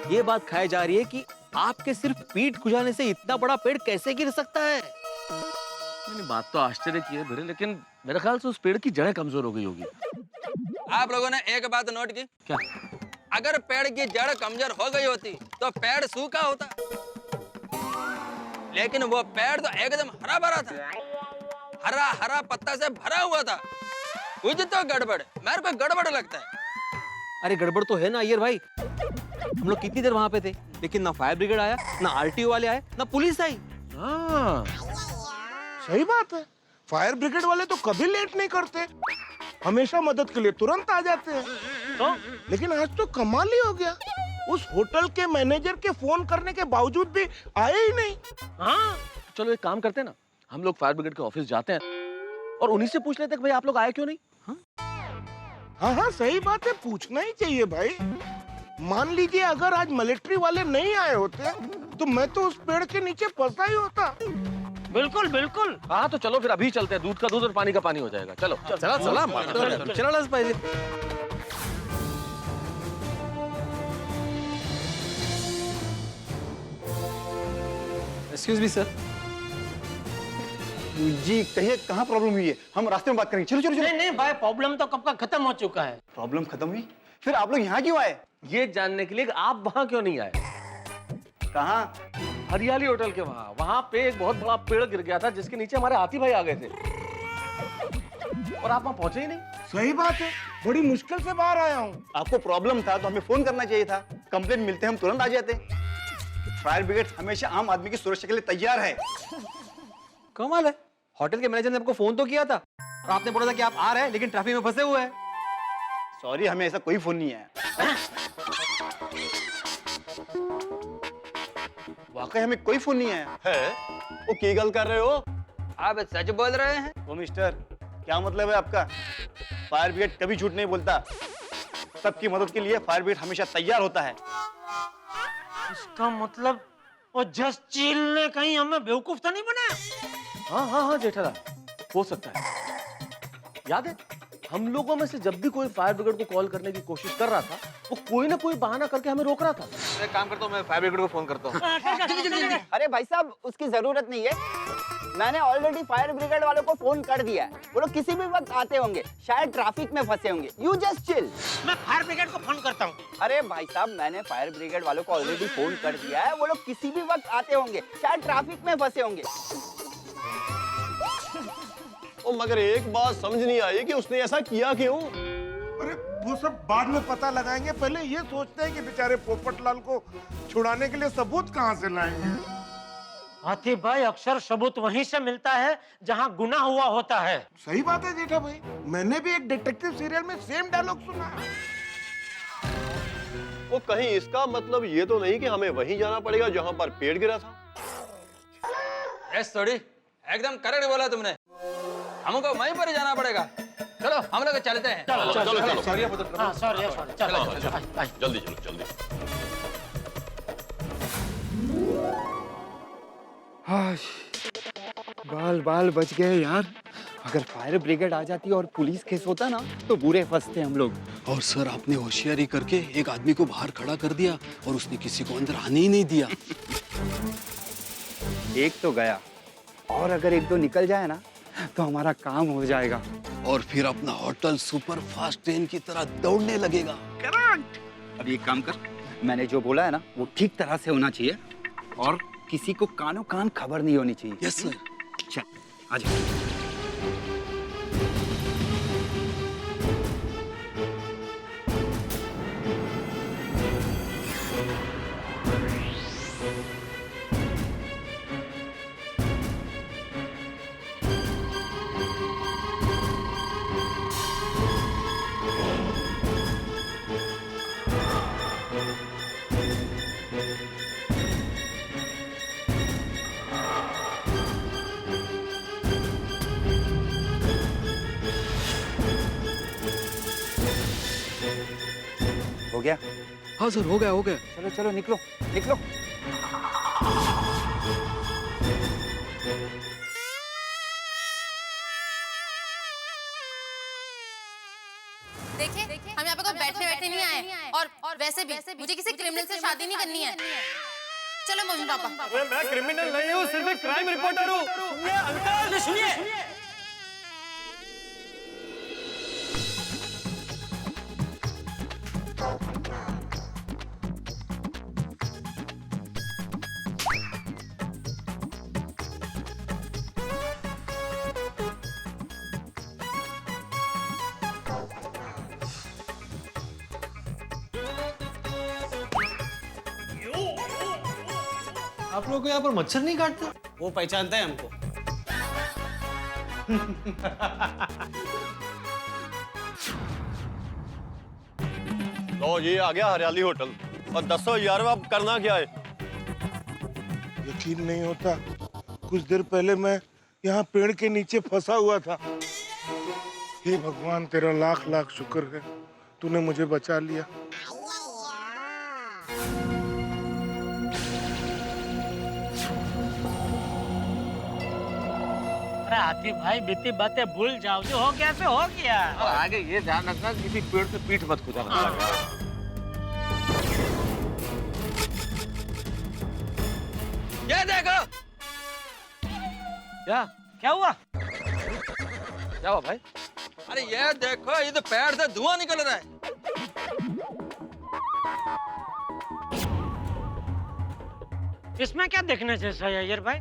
ये बात खाई जा रही है कि आपके सिर्फ पीठ खुजाने से इतना बड़ा पेड़ कैसे गिर सकता है? नहीं, बात तो आश्चर्य की है भिड़े, लेकिन मेरे ख्याल से उस पेड़ की जड़ें कमजोर हो गई होगी। आप लोगों ने एक बात नोट की? क्या? अगर पेड़ की जड़ कमजोर हो गई होती तो पेड़ सूखा होता, लेकिन वो पेड़ तो एकदम हरा भरा था, हरा हरा पत्ता से भरा हुआ था। कुछ तो गड़बड़, मेरे को गड़बड़ लगता है। अरे गड़बड़ तो है ना अय्यर भाई, हम लोग कितनी देर वहां पे थे, लेकिन ना फायर ब्रिगेड आया, ना आरटीओ वाले आए, ना पुलिस आई। हाँ, सही बात है। फायर ब्रिगेड वाले तो कभी लेट नहीं करते, हमेशा मदद के लिए तुरंत आ जाते हैं। तो लेकिन आज तो कमाल ही हो गया, उस होटल के मैनेजर के फोन करने के बावजूद भी आए ही नहीं। हाँ, चलो एक काम करते हैं ना, हम लोग फायर ब्रिगेड के ऑफिस जाते हैं और उन्हीं से पूछ लेते हैं कि भाई आप लोग आए क्यों नहीं। हाँ हाँ, सही बात है, पूछना ही चाहिए भाई। मान लीजिए अगर आज मिलिट्री वाले नहीं आए होते तो मैं तो उस पेड़ के नीचे फंसा ही होता। बिल्कुल बिल्कुल। हाँ तो चलो फिर अभी चलते हैं, दूध का दूध और पानी का पानी हो जाएगा। चलो चला एक्सक्यूज मी सर। जी कहिए, कहाँ प्रॉब्लम हुई है? हम रास्ते में बात करेंगे। चलो चलो चलो। नहीं नहीं भाई, प्रॉब्लम तो कब का खत्म हो चुका है। प्रॉब्लम खत्म हुई? फिर आप लोग यहाँ क्यों आए? ये जानने के लिए कि आप वहां क्यों नहीं आए। कहाँ? हरियाली होटल के वहां। वहां पे एक बहुत बड़ा पेड़ गिर गया था जिसके नीचे हमारे हाथी भाई आ गए थे और आप वहां पहुंचे ही नहीं। सही बात है, बड़ी मुश्किल से बाहर आया हूँ। आपको प्रॉब्लम था तो हमें फोन करना चाहिए था, कंप्लेंट मिलते हम तुरंत आ जाते। फायर ब्रिगेड हमेशा आम आदमी की सुरक्षा के लिए तैयार है। कमाल है, होटल के मैनेजर ने आपको फोन तो किया था और आपने बोला था कि आप आ रहे हैं, लेकिन ट्रैफिक में फंसे हुए हैं। सॉरी, हमें ऐसा कोई फोन नहीं आया। वाकई हमें कोई फोन नहीं आया है। वो की गल कर रहे हो? आप सच बोल रहे हैं? ओ मिस्टर, क्या मतलब है आपका? फायर ब्रिगेड कभी झूठ नहीं बोलता। सबकी मदद के लिए फायर ब्रिगेड हमेशा तैयार होता है। इसका मतलब वो जस्ट चिल ने कहीं हमें बेवकूफ तो नहीं बनाया? हाँ जेठालाल, हो सकता है। याद है हम लोगों में से जब भी कोई फायर ब्रिगेड को कॉल करने की कोशिश कर रहा था, वो कोई ना कोई बहाना करके हमें रोक रहा था। एक काम करता हूँ, मैं फायर ब्रिगेड को फोन करता हूँ। अरे भाई साहब, उसकी जरूरत नहीं है। मैंने ऑलरेडी फायर ब्रिगेड वालों को फोन कर दिया है। वो लोग किसी भी वक्त आते होंगे, शायद ट्रैफिक में फंसे होंगे। You just chill. मैं फायर ब्रिगेड को फोन करता हूँ। अरे भाई साहब, मैंने फायर ब्रिगेड वालों को ऑलरेडी फोन कर दिया है। वो लोग किसी भी वक्त आते होंगे, शायद ट्रैफिक में फंसे होंगे। ओ मगर एक बात समझ नहीं आई कि उसने ऐसा किया क्यों? अरे वो सब बाद में पता लगाएंगे, पहले ये सोचते हैं कि बेचारे पोपटलाल को छुड़ाने के लिए सबूत कहाँ से लाएंगे। हाथी भाई, अक्सर सबूत वहीं से मिलता है जहाँ गुनाह हुआ होता है। सही बात है जेठा भाई, मैंने भी एक डिटेक्टिव सीरियल में सेम डायलॉग सुना है। वो कहीं इसका मतलब ये तो नहीं कि हमें वहीं जाना पड़ेगा जहाँ पर पेड़ गिरा था? यस थोड़ी एकदम करेक्ट बोला तुमने। हमको वहीं पर जाना पड़ेगा। चलो हम लोग चलते हैं। चलो चलो चलो चलो सॉरी चलो जल्दी चलो जल्दी। बाल बाल बच गए यार। अगर फायर ब्रिगेड आ जाती और पुलिस केस होता ना तो बुरे फंसते हम लोग। और सर आपने होशियारी करके एक आदमी को बाहर खड़ा कर दिया और उसने किसी को अंदर आने ही नहीं दिया। एक तो गया, और अगर एक दो निकल जाए ना तो हमारा काम हो जाएगा। और फिर अपना होटल सुपर फास्ट ट्रेन की तरह दौड़ने लगेगा। अब एक काम कर, मैंने जो बोला है ना वो ठीक तरह से होना चाहिए और किसी को कानों कान खबर नहीं होनी चाहिए। Yes sir. चल आजा। हो गया? हाँ सर, हो गया हो गया। चलो चलो निकलो निकलो। देखिए हम यहाँ पे कोई बैठने बैठने नहीं आए, और वैसे भी मुझे किसी क्रिमिनल से शादी नहीं करनी है। चलो मम्मी पापा। अरे मैं क्रिमिनल नहीं हूँ, सिर्फ एक क्राइम रिपोर्टर हूँ। सुनिए अंकल, सुनिए। आप लोग को यहाँ पर मच्छर नहीं काटते? वो पहचानता है हमको। लो ये आ गया हरियाली होटल। और 10,000 अब करना क्या है? यकीन नहीं होता, कुछ देर पहले मैं यहाँ पेड़ के नीचे फंसा हुआ था। हे भगवान, तेरा लाख लाख शुक्र है, तूने मुझे बचा लिया। अरे हाथी भाई, बीती बातें भूल जाओ, जो हो गया सो हो गया। आगे ये ध्यान रखना किसी पेड़ से पीठ मत खुजाना। ये देखो। क्या हुआ? क्या हुआ भाई? अरे ये देखो, ये तो पेड़ से धुआं निकल रहा है। इसमें क्या देखने जैसा है यार भाई?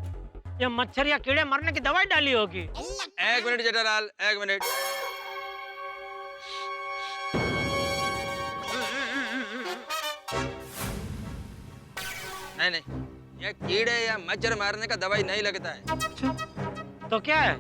ये मच्छर या कीड़े मरने की दवाई डाली होगी। एक मिनट जेठालाल, एक मिनट। नहीं नहीं, ये कीड़े या मच्छर मारने का दवाई नहीं लगता है। तो क्या है?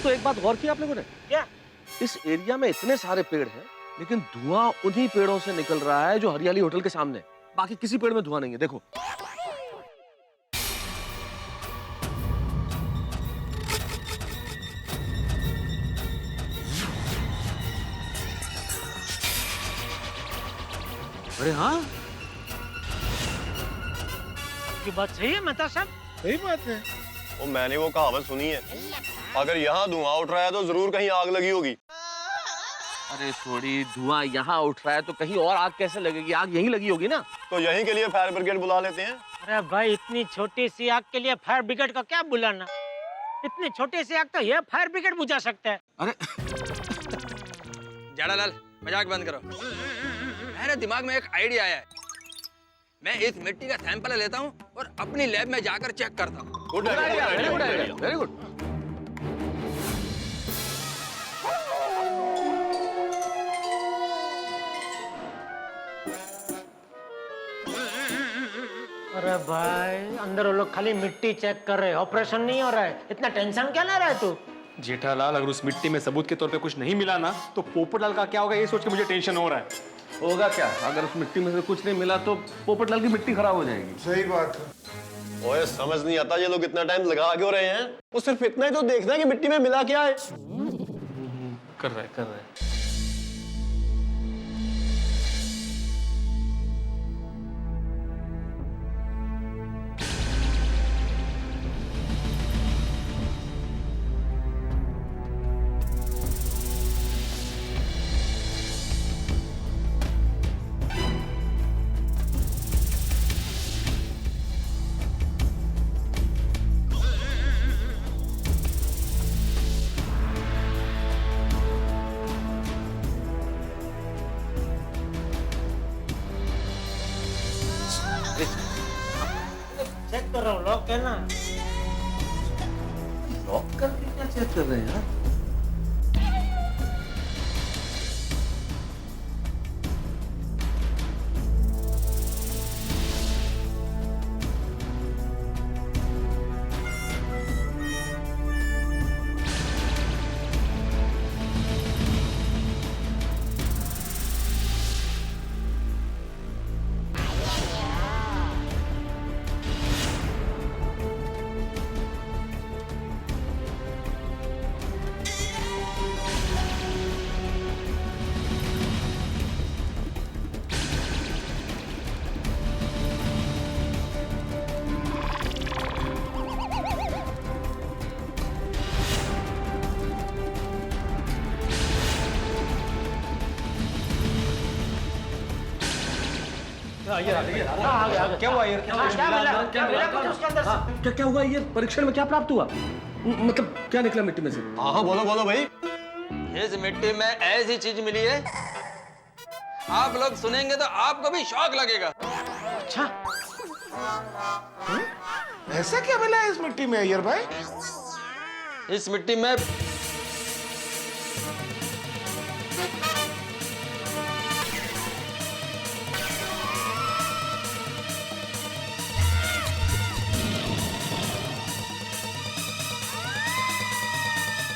दोस्तों एक बात गौर की आप लोगों ने? क्या? इस एरिया में इतने सारे पेड़ हैं, लेकिन धुआं उन्हीं पेड़ों से निकल रहा है जो हरियाली होटल के सामने। बाकी किसी पेड़ में धुआं नहीं है, देखो। अरे हाँ, आपकी बात सही है मेहता साहब। सही बात है। वो मैंने वो कहावत सुनी है, अगर यहाँ धुआं उठ रहा है तो जरूर कहीं आग लगी होगी। अरे थोड़ी धुआं यहाँ उठ रहा है तो कहीं और आग कैसे लगेगी? आग यहीं लगी होगी ना। तो यहीं के लिए फायर ब्रिगेड बुला लेते हैं। अरे भाई इतनी छोटी सी आग के लिए फायर ब्रिगेड का क्या बुलाना? इतनी छोटी सी आग तो ये फायर ब्रिगेड बुझा सकता है। अरे जाड़ालाल मजाक बंद करो। मेरे दिमाग में एक आइडिया आया है। मैं इस मिट्टी का सैंपल लेता हूँ और अपनी लैब में जाकर चेक करता हूँ। Good idea, very good idea, very good. अरे भाई अंदर वो लोग खाली मिट्टी चेक कर रहे हैं, ऑपरेशन नहीं हो रहा है। इतना टेंशन क्या ले रहा है तू? जेठालाल, अगर उस मिट्टी में सबूत के तौर पे कुछ नहीं मिला ना तो पोपटलाल का क्या होगा ये सोच के मुझे टेंशन हो रहा है। होगा क्या? अगर उस मिट्टी में से कुछ नहीं मिला तो पोपटलाल की मिट्टी खराब हो जाएगी। सही बात है। ओए समझ नहीं आता ये लोग इतना टाइम लगा क्यों रहे हैं? वो सिर्फ इतना ही तो देखना है कि मिट्टी में मिला क्या है। कर रहे हैं। चेक कर रहा हूँ, लॉक है ना। लॉक करके क्या चेक कर रहे हैं यार? क्या हुआ ये? क्या हुआ ये? परीक्षण में क्या प्राप्त हुआ? मतलब क्या निकला मिट्टी में से? हाँ बोलो बोलो भाई। इस मिट्टी में ऐसी चीज मिली है, आप लोग सुनेंगे तो आपको भी शौक लगेगा। अच्छा, ऐसा क्या मिला है इस मिट्टी में अय्यर भाई? इस मिट्टी में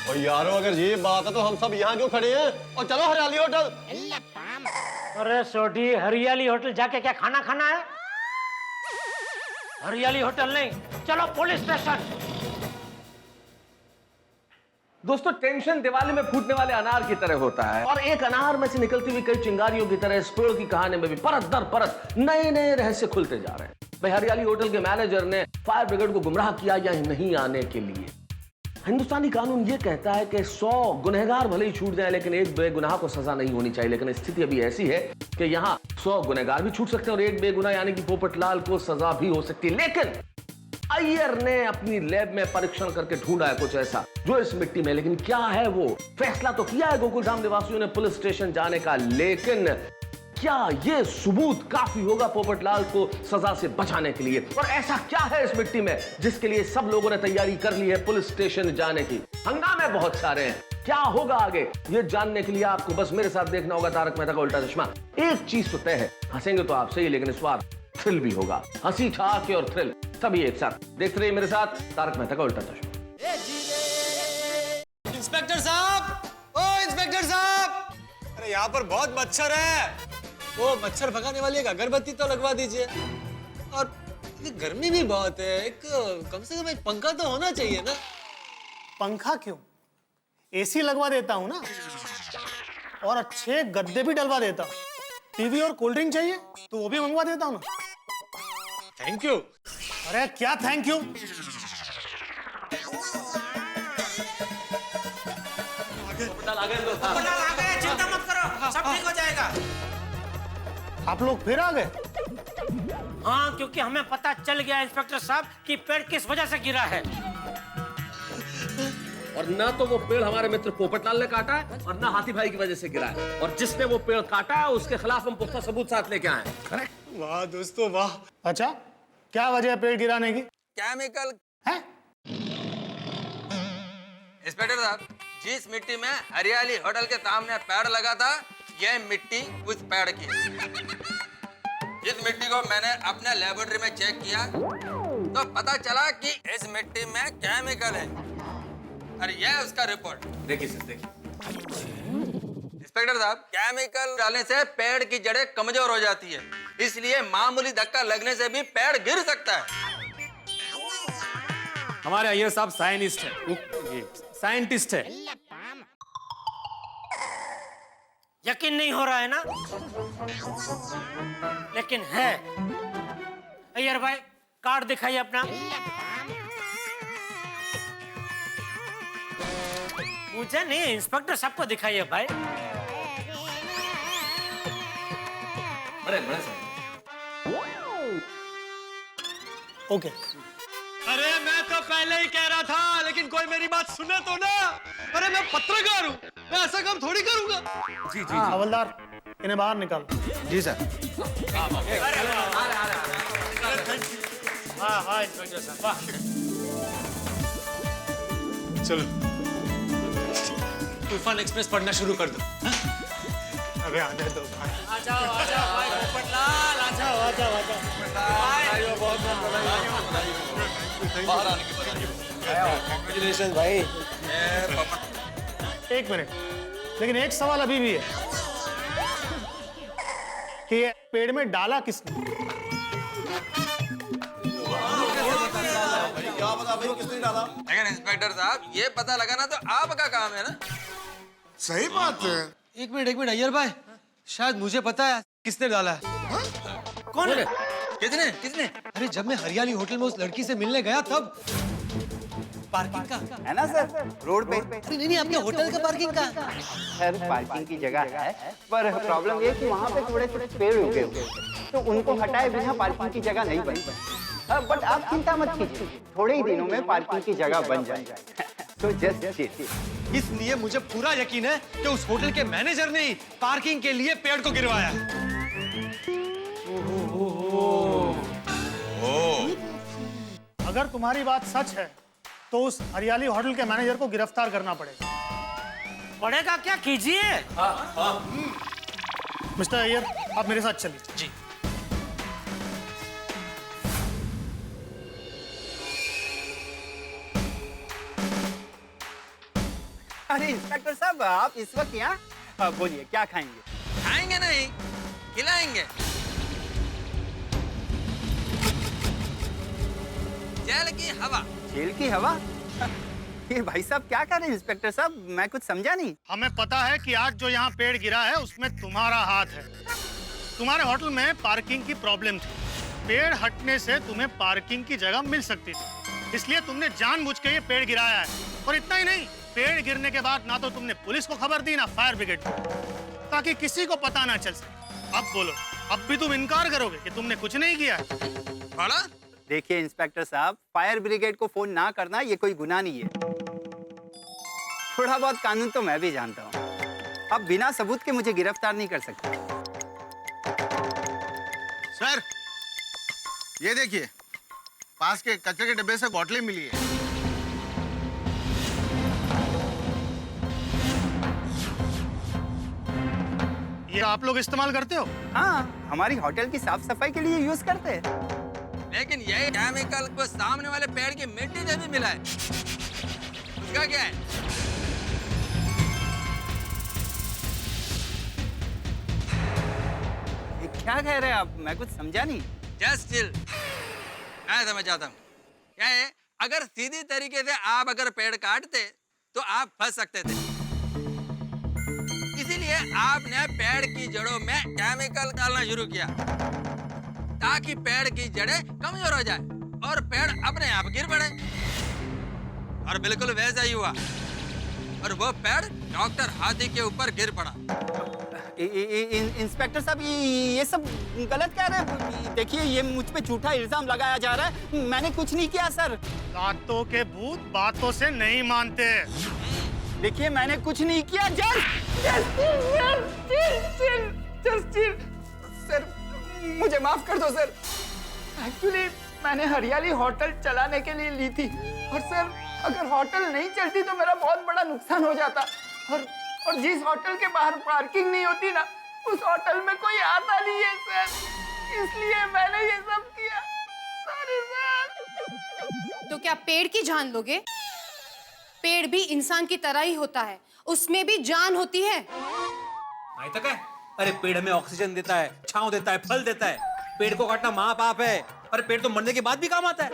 और यारो अगर ये बात है तो हम सब यहाँ क्यों खड़े हैं? और चलो हरियाली होटल। अरे सोडी, हरियाली होटल जाके क्या खाना खाना है? हरियाली होटल नहीं, चलो पुलिस स्टेशन। दोस्तों टेंशन दिवाली में फूटने वाले अनार की तरह होता है, और एक अनार में से निकलती हुई कई चिंगारियों की तरह इस पेड़ की कहानी में भी परत दर परत नए नए रहस्य खुलते जा रहे हैं। भाई हरियाली होटल के मैनेजर ने फायर ब्रिगेड को गुमराह किया या नहीं आने के लिए। हिंदुस्तानी कानून ये कहता है कि 100 गुनहगार भले ही छूट जाए लेकिन एक बेगुनाह को सजा नहीं होनी चाहिए, लेकिन स्थिति अभी ऐसी है कि यहाँ 100 गुनहगार भी छूट सकते हैं और एक बेगुनाह यानी कि पोपटलाल को सजा भी हो सकती है। लेकिन अय्यर ने अपनी लैब में परीक्षण करके ढूंढा है कुछ ऐसा जो इस मिट्टी में, लेकिन क्या है वो? फैसला तो किया है गोकुलधाम निवासियों ने पुलिस स्टेशन जाने का, लेकिन क्या ये सबूत काफी होगा पोपटलाल को सजा से बचाने के लिए? और ऐसा क्या है इस मिट्टी में जिसके लिए सब लोगों ने तैयारी कर ली है पुलिस स्टेशन जाने की? हंगामे बहुत सारे हैं, क्या होगा आगे ये जानने के लिए आपको बस मेरे साथ देखना होगा तारक मेहता का उल्टा चश्मा। एक चीज तो तय है, हंसेंगे तो आप सही, लेकिन इस बार थ्रिल भी होगा। हंसी ठहाके और थ्रिल सभी एक साथ। देखते रहिए मेरे साथ तारक मेहता का उल्टा चश्मा। इंस्पेक्टर साहब, अरे यहाँ पर बहुत मच्छर है। वो मच्छर भगाने वाली एक अगरबत्ती तो लगवा दीजिए। और गर्मी भी बहुत है, एक कम से कम एक पंखा तो होना चाहिए ना। पंखा क्यों, एसी लगवा देता हूँ ना, और अच्छे गद्दे भी डलवा देता हूँ। टीवी और कोल्ड ड्रिंक चाहिए तो वो भी मंगवा देता हूँ ना। Thank you. अरे क्या थैंक यू, चिंता मत करो, सब ठीक हो जाएगा। आप लोग फिर आ गए? हाँ, क्योंकि हमें पता चल गया इंस्पेक्टर साहब कि पेड़ किस वजह से गिरा है। और ना तो वो पेड़ हमारे मित्र पोपटलाल ने काटा है और ना हाथी भाई की वजह से गिरा है। और जिसने वो पेड़ काटा है उसके खिलाफ हम पुख्ता सबूत साथ लेके आए हैं। करेक्ट। वाह दोस्तों वाह। अच्छा, क्या वजह है पेड़ गिराने की? केमिकल है? इंस्पेक्टर साहब, जिस मिट्टी में हरियाली होटल के सामने पेड़ लगा था, यह मिट्टी उस पेड़ की। इस मिट्टी को मैंने अपने लेबोरेटरी में चेक किया तो पता चला कि इस मिट्टी में केमिकल है और यह उसका रिपोर्ट। देखिए सर, देखिए। इंस्पेक्टर साहब, केमिकल डालने से पेड़ की जड़ें कमजोर हो जाती है, इसलिए मामूली धक्का लगने से भी पेड़ गिर सकता है। हमारे अय्यर साहब साइंटिस्ट है। यकीन नहीं हो रहा है ना, लेकिन है। अय्यर भाई, कार्ड दिखाइए अपना। मुझे नहीं, इंस्पेक्टर साहब को दिखाइए भाई। बड़े साहब। ओके। अरे मैं तो पहले ही कह रहा था, लेकिन कोई मेरी बात सुने तो ना। अरे मैं पत्रकार हूँ, मैं ऐसा काम थोड़ी करूंगा। जी जी। हवलदार, इन्हें बाहर निकालो। जी सर। हाँ हाँ इंस्पेक्टर साहब, वाह। चलो, तूफान एक्सप्रेस पढ़ना शुरू कर दो। अबे आने दो भाई। आ जाओ भाई पोपटलाल, आ जाओ। बाहर आने की बधाई। कांग्रेचुलेशन भाई। एक मिनट, लेकिन एक सवाल अभी भी है कि ये पेड़ में डाला किसने? क्या पता भाई किसने डाला? लेकिन इंस्पेक्टर साहब, ये पता लगाना तो आपका काम है ना। सही बात है। एक मिनट अय्यर भाई, शायद मुझे पता है किसने डाला है। कौन है? किसने? अरे जब मैं हरियाली होटल में उस लड़की से मिलने गया तब। पार्किंग का है ना सर, रोड पे। अरे नहीं, आपके होटल का पार्किंग का। सर पार्किंग की जगह है, पर प्रॉब्लम ये कि वहाँ पे थोड़े पेड़ उगे हुए, तो उनको हटाए बिना पार्किंग की जगह नहीं बन पाई। बट आप चिंता मत कीजिए, थोड़े ही दिनों में पार्किंग की जगह बन जाएगी। तो जस्ट इसलिए मुझे पूरा यकीन है कि उस होटल के मैनेजर ने ही पार्किंग के लिए पेड़ को गिरवाया है। अगर तुम्हारी बात सच है तो उस हरियाली होटल के मैनेजर को गिरफ्तार करना पड़ेगा। पड़ेगा क्या? कीजिए। मिस्टर अय्यर, आप मेरे साथ चलिए। जी। अरे इंस्पेक्टर साहब, आप इस वक्त यहाँ? बोलिए क्या खाएंगे? खाएंगे नहीं, खिलाएंगे। जेल की हवा। जेल की हवा? ये भाई साहब क्या कर रहे हैं इंस्पेक्टर साहब, मैं कुछ समझा नहीं। हमें पता है कि आज जो यहाँ पेड़ गिरा है उसमें तुम्हारा हाथ है। तुम्हारे होटल में पार्किंग की प्रॉब्लम थी, पेड़ हटने से तुम्हें पार्किंग की जगह मिल सकती थी, इसलिए तुमने जानबूझ के ये पेड़ गिराया है। और इतना ही नहीं, पेड़ गिरने के बाद ना तो तुमने पुलिस को खबर दी ना फायर ब्रिगेड को, ताकि किसी को पता ना चल सके। अब बोलो, अब भी तुम इनकार करोगे कि तुमने कुछ नहीं किया है? बोला? देखिए इंस्पेक्टर साहब, फायर ब्रिगेड को फोन ना करना ये कोई गुनाह नहीं है। थोड़ा बहुत कानून तो मैं भी जानता हूँ। अब बिना सबूत के मुझे गिरफ्तार नहीं कर सकते। सर, ये देखिए, पास के कचरे के डिब्बे से बोतलें मिली है। ये आप लोग इस्तेमाल करते हो? हाँ, हमारी होटल की साफ सफाई के लिए यूज करते हैं। लेकिन यही केमिकल को सामने वाले पेड़ की मिट्टी से भी मिला है। उसका क्या है? क्या कह रहे हैं आप? मैं कुछ समझा नहीं। Just chill. मैं समझ जाता हूँ। क्या है, अगर सीधी तरीके से आप अगर पेड़ काटते तो आप फंस सकते थे, इसीलिए आपने पेड़ की जड़ों में केमिकल डालना शुरू किया ताकि पेड़ की जड़ें कमजोर हो जाए और पेड़ अपने आप गिर पड़े। और बिल्कुल वैसा ही हुआ और वो पेड़ डॉक्टर हाथी के ऊपर गिर पड़ा। इंस्पेक्टर साहब, ये सब गलत कह रहे हैं। देखिए, ये मुझ पे झूठा इल्जाम लगाया जा रहा है। मैंने कुछ नहीं किया सर। बातों के भूत बातों से नहीं मानते। देखिए, मैंने कुछ नहीं किया। सर, मुझे माफ कर दो सर। एक्चुअली मैंने हरियाली होटल चलाने के लिए ली थी और सर, अगर होटल नहीं चलती तो मेरा बहुत बड़ा नुकसान हो जाता। और जिस होटल के बाहर पार्किंग नहीं होती ना, उस होटल में कोई आता नहीं है सर, इसलिए मैंने ये सब किया। Sorry sir. तो क्या पेड़ की जान लोगे? पेड़ भी इंसान की तरह ही होता है, उसमें भी जान होती है। भाई तक है। अरे पेड़ हमें ऑक्सीजन देता है, छांव देता है, फल देता है। पेड़ को काटना महापाप है। अरे पेड़ तो मरने के बाद भी काम आता है।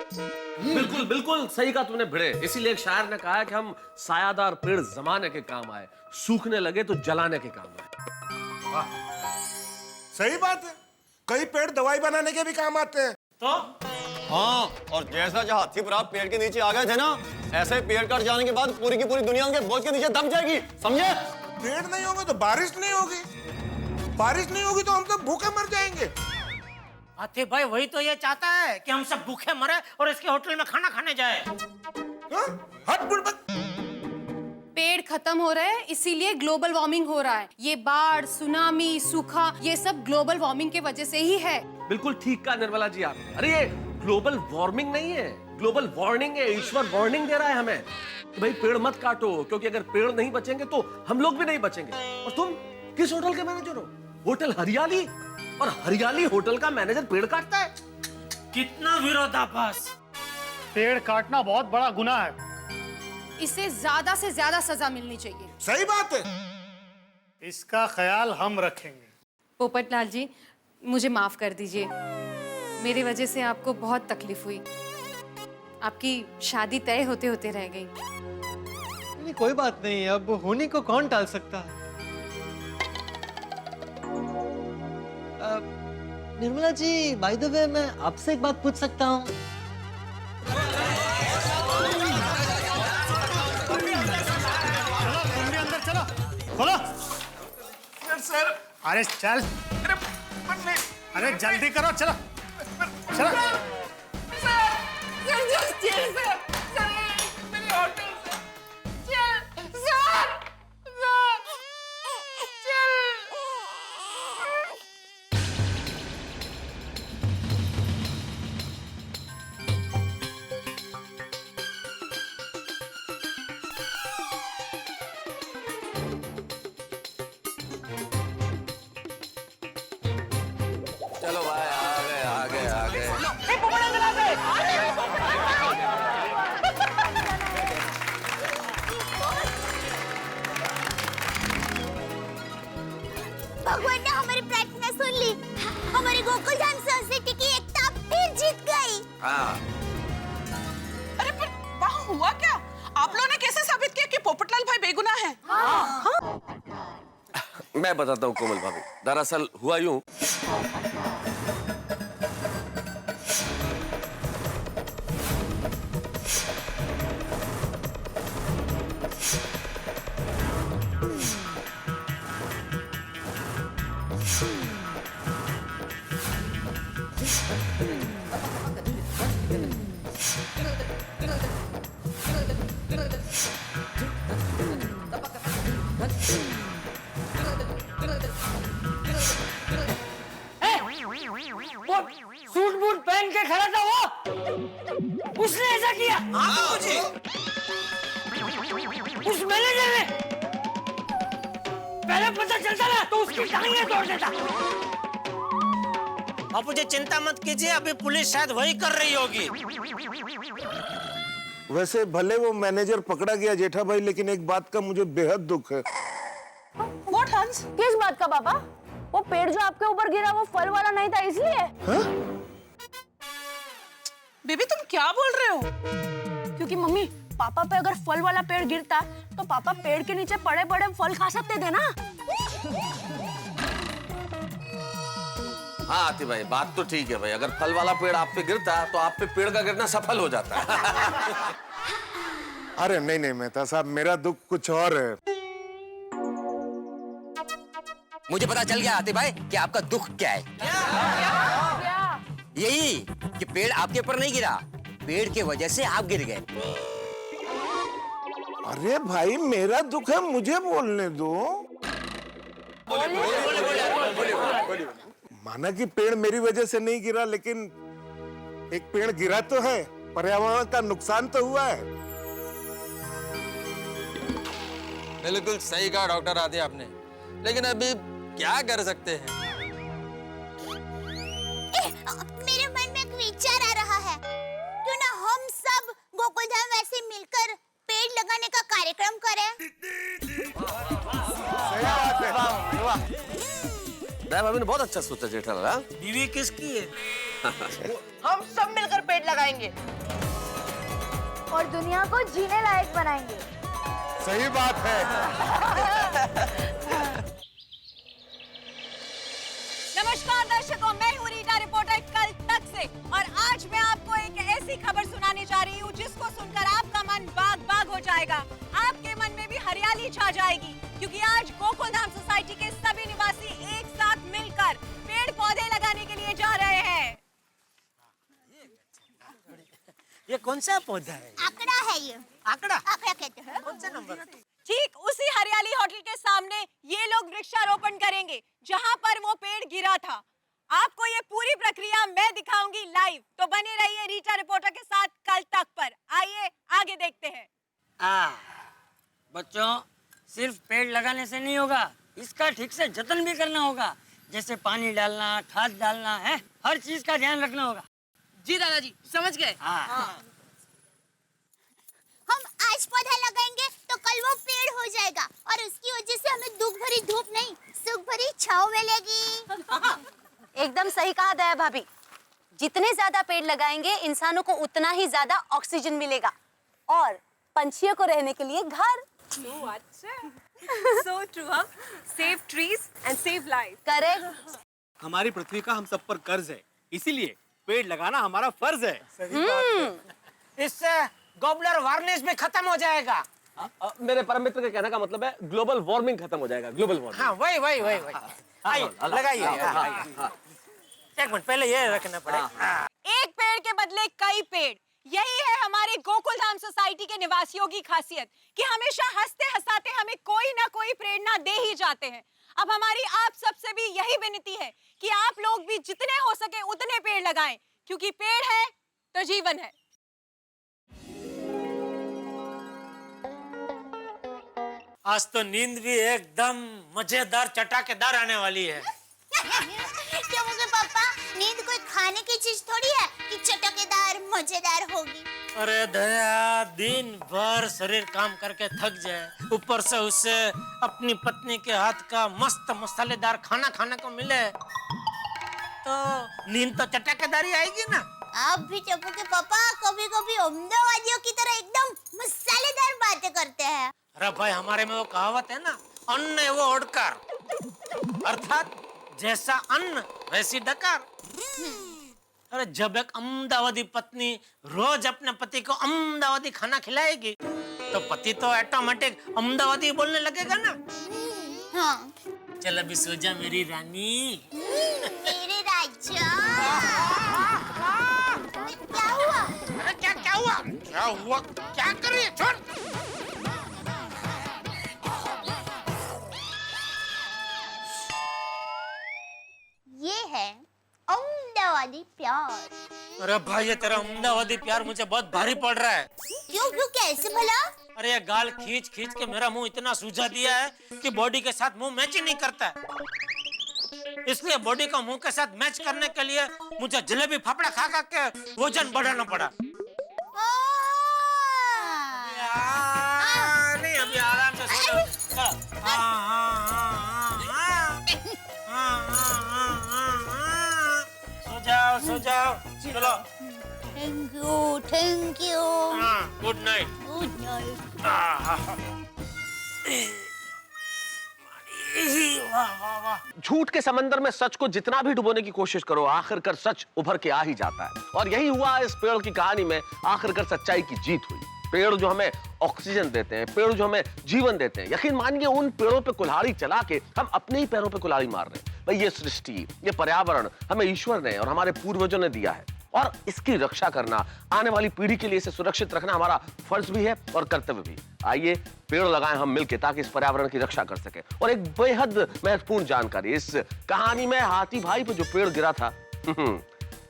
बिल्कुल बिल्कुल सही कहा तुमने भिड़े। इसीलिए एक शायर ने कहा है कि हम सायादार पेड़ जमाने के काम आए, सूखने लगे तो जलाने के काम आए। सही बात है, कई पेड़ दवाई बनाने के भी काम आते हैं। तो हाँ, और जैसा जो हाथी पर आप पेड़ के नीचे आ गए थे ना, ऐसे पेड़ कट जाने के बाद पूरी की पूरी दुनिया उनके बोझ के नीचे दब जाएगी, समझे? पेड़ नहीं होंगे तो बारिश नहीं होगी, बारिश नहीं होगी तो हम सब भूखे मर जाएंगे। हाथी भाई वही तो ये चाहता है कि हम सब भूखे मरे और इसके होटल में खाना खाने जाए। पेड़ खत्म हो रहे हैं, इसीलिए ग्लोबल वार्मिंग हो रहा है। ये बाढ़, सुनामी, सूखा, ये सब ग्लोबल वार्मिंग के वजह से ही है। बिल्कुल ठीक कहा निर्मला जी आप। अरे ये ग्लोबल वार्मिंग नहीं है, ग्लोबल वार्निंग है। ईश्वर वार्निंग दे रहा है हमें कि भाई पेड़ मत काटो, क्योंकि अगर पेड़ नहीं बचेंगे तो हम लोग भी नहीं बचेंगे। और तुम किस होटल के मैनेजर हो? होटल हरियाली, और हरियाली होटल का मैनेजर पेड़ काटता है। कितना विरोधाभास। पेड़ काटना बहुत बड़ा गुनाह है। इसे ज्यादा से ज्यादा सजा मिलनी चाहिए। सही बात है, इसका ख्याल हम रखेंगे। पोपटलाल जी, मुझे माफ कर दीजिए। मेरी वजह से आपको बहुत तकलीफ हुई। आपकी शादी तय होते होते रह गई। नहीं, कोई बात नहीं, अब होने को कौन टाल सकता है। Nirmala ji, by the way मैं आपसे एक बात पूछ सकता हूँ? खोलो। सर। अरे चल। अरे जल्दी करो, चलो चलो। चलो भाई, आ गए। भगवान ने हमारी प्रार्थना सुन ली। हमारी गोकुल धाम सोसाइटी की एकता फिर जीत गई। हाँ। अरे पर वहाँ हुआ क्या? आप लोगों ने कैसे साबित किया कि पोपटलाल भाई बेगुनाह है? हाँ। मैं बताता हूँ कोमल भाभी, दरअसल हुआ यूं। सूट बूट पहन के खड़ा था वो, उसने ऐसा किया। हाँ जी। उस मैनेजर ने पहले पता चलता ना तो उसकी टांगें तोड़ देता। बापू जी चिंता मत कीजिए, अभी पुलिस शायद वही कर रही होगी। वैसे भले वो मैनेजर पकड़ा गया जेठा भाई, लेकिन एक बात का मुझे बेहद दुख है। What, हंस? किस बात का बाबा? वो पेड़ जो आपके ऊपर गिरा वो फल वाला नहीं था इसलिए। बेबी तुम क्या बोल रहे हो? क्योंकि मम्मी पापा पे अगर फल वाला पेड़ गिरता तो पापा पेड़ के नीचे पड़े पड़े फल खा सकते थे ना। हाँ आतिफ भाई, बात तो ठीक है भाई। अगर फल वाला पेड़ आप पे गिरता तो आप पे पेड़ का गिरना सफल हो जाता है। अरे नहीं नहीं मेहता साहब, मेरा दुख कुछ और है। मुझे पता चल गया आतिफ भाई कि आपका दुख क्या है। यही कि पेड़ आपके ऊपर नहीं गिरा, पेड़ के वजह से आप गिर गए। अरे भाई मेरा दुख है, मुझे बोलने दो। माना कि पेड़ मेरी वजह से नहीं गिरा, लेकिन एक पेड़ गिरा तो है, पर्यावरण का नुकसान तो हुआ है। बिल्कुल सही कहा डॉक्टर आदि आपने, लेकिन अभी क्या कर सकते हैं? मेरे मन में एक विचार आ रहा है, क्यों ना हम सब गोकुलधाम वैसे मिलकर पेड़ लगाने का कार्यक्रम करें? सही बात है। भाभी ने बहुत अच्छा सोचा जेठालाल। बीवी किसकी है? हम सब मिलकर पेड़ लगाएंगे और दुनिया को जीने लायक बनाएंगे। सही बात है। नमस्कार दर्शकों, मैं हूँ रीटा रिपोर्टर कल तक से, और आज मैं आपको एक ऐसी खबर सुनाने जा रही हूँ जिसको सुनकर आपका मन बाग बाग हो जाएगा। आपके मन में भी हरियाली छा जाएगी, क्योंकि आज गोकुलधाम सोसाइटी के सभी निवासी एक साथ मिलकर पेड़ पौधे लगाने के लिए जा रहे हैं। ये कौन सा पौधा है? आंकड़ा है ये। आंकड़ा? आंकड़ा कहते हैं। कौन सा नंबर? ठीक उसी हरियाली होटल के सामने ये लोग वृक्षारोपण करेंगे जहां पर वो पेड़ गिरा था। आपको ये पूरी प्रक्रिया मैं दिखाऊंगी लाइव, तो बने रहिए रीटा रिपोर्टर के साथ कल तक पर। आइए आगे देखते हैं। बच्चों, सिर्फ पेड़ लगाने से नहीं होगा, इसका ठीक से जतन भी करना होगा, जैसे पानी डालना, खाद डालना है, हर चीज का ध्यान रखना होगा। जी दादाजी समझ गए। हम आज पौधा लगाएंगे तो कल वो पेड़ हो जाएगा, और उसकी वजह से हमें दुख भरी धूप नहीं, सुख भरी छांव मिलेगी। एकदम सही कहा दया भाभी। जितने ज्यादा पेड़ लगाएंगे इंसानों को उतना ही ज्यादा ऑक्सीजन मिलेगा, और पंछियों को रहने के लिए घर। So true, huh? Save trees and save life. Correct. हमारी पृथ्वी का हम सब पर कर्ज है, इसीलिए पेड़ लगाना हमारा फर्ज है। इससे ग्लोबल वार्मिंग भी खत्म हो जाएगा। मेरे परम मित्र के कहने का मतलब है ग्लोबल वार्मिंग खत्म हो जाएगा। Global warming. हाँ वही वही वही वही। आइए लगाइए। एक मिनट पहले ये रखना पड़ेगा। एक पेड़ के बदले कई पेड़, यही है हमारे गोकुलधाम सोसाइटी के निवासियों की खासियत कि हमेशा हंसते हंसाते हमें कोई ना कोई प्रेरणा दे ही जाते हैं। अब हमारी आप सबसे भी यही विनती है कि आप लोग भी जितने हो सके उतने पेड़ लगाएं, क्योंकि पेड़ है तो जीवन है। आज तो नींद भी एकदम मजेदार चटाकेदार आने वाली है। क्यों मुझे पापा, नींद कोई खाने की चीज थोड़ी है कि चटकेदार मजेदार होगी। अरे दया, दिन भर शरीर काम करके थक जाए, ऊपर से उससे अपनी पत्नी के हाथ का मस्त मसालेदार खाना खाने को मिले, तो नींद तो चटकेदार ही आएगी ना। आप भी चप्पू के पापा कभी कभी अहमदाबादियों की तरह एकदम मसालेदार बातें करते हैं। अरे भाई, हमारे में वो कहावत है ना, अन्न है वो ओढ़कर, अर्थात जैसा अन्न वैसी डकार। अरे जब एक अहमदाबादी पत्नी रोज अपने पति को अहमदाबादी खाना खिलाएगी, तो पति तो ऑटोमेटिक अहमदाबादी बोलने लगेगा ना। हाँ। चल अभी सो जा मेरी रानी। मेरे राजा। क्या हुआ? अरे क्या हुआ? क्या हुआ? क्या कर रही है? छोड़। ये है अहमदाबादी प्यार। अरे भाई, ये तेरा अहमदाबादी प्यार मुझे बहुत भारी पड़ रहा है। क्यों क्यों, कैसे भला? अरे ये गाल खींच खींच के मेरा मुंह इतना सूजा दिया है कि बॉडी के साथ मुंह मैच ही नहीं करता है। इसलिए बॉडी का मुंह के साथ मैच करने के लिए मुझे जलेबी फाफड़ा खा खा के वजन बढ़ाना पड़ा। नहीं, अभी आराम से सो जाओ। सो जाओ चलो थैंक यू थैंक यू। हाँ गुड नाइट। Good night. वाह वाह वाह। झूठ के समंदर में सच को जितना भी डुबोने की कोशिश करो, आखिरकार सच उभर के आ ही जाता है। और यही हुआ इस पेड़ की कहानी में, आखिरकार सच्चाई की जीत हुई। पेड़ जो हमें ऑक्सीजन देते हैं, पेड़ जो हमें जीवन देते हैं, यकीन मानिए उन पेड़ों पे कुल्हाड़ी चला के हम अपने ही पैरों पे कुल्हाड़ी मार रहे हैं। भाई ये सृष्टि, ये पर्यावरण हमें ईश्वर ने और हमारे पूर्वजों ने दिया है, और इसकी रक्षा करना, आने वाली पीढ़ी के लिए इसे सुरक्षित रखना हमारा फर्ज भी है और कर्तव्य भी। आइए पेड़ लगाएं हम मिलके, ताकि इस पर्यावरण की रक्षा कर सके। और एक बेहद महत्वपूर्ण जानकारी, इस कहानी में हाथी भाई पे जो पेड़ गिरा था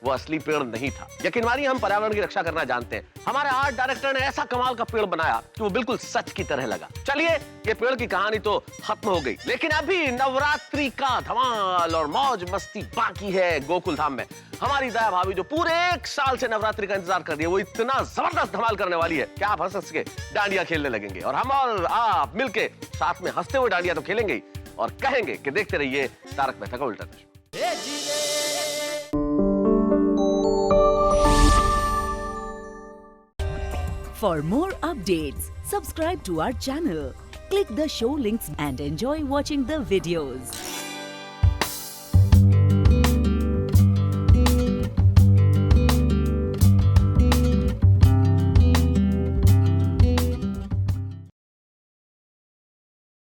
वो असली पेड़ नहीं था। यकीन मानिए हम पर्यावरण की रक्षा करना जानते हैं। हमारे आर्ट डायरेक्टर ने ऐसा कमाल का पेड़ बनाया कि वो बिल्कुल सच की तरह लगा। चलिए ये पेड़ की कहानी तो खत्म हो गई, लेकिन अभी नवरात्रि का धमाल और मौज मस्ती बाकी है गोकुल धाम में। हमारी दया भाभी जो पूरे 1 साल से नवरात्रि का इंतजार कर रही है, वो इतना जबरदस्त धमाल करने वाली है कि आप हंस के डांडिया खेलने लगेंगे, और हम और आप मिलके साथ में हंसते हुए डांडिया तो खेलेंगे ही, और कहेंगे कि देखते रहिए तारक मेहता का उल्टा चश्मा। For more updates, subscribe to our channel, click the show links and enjoy watching the videos.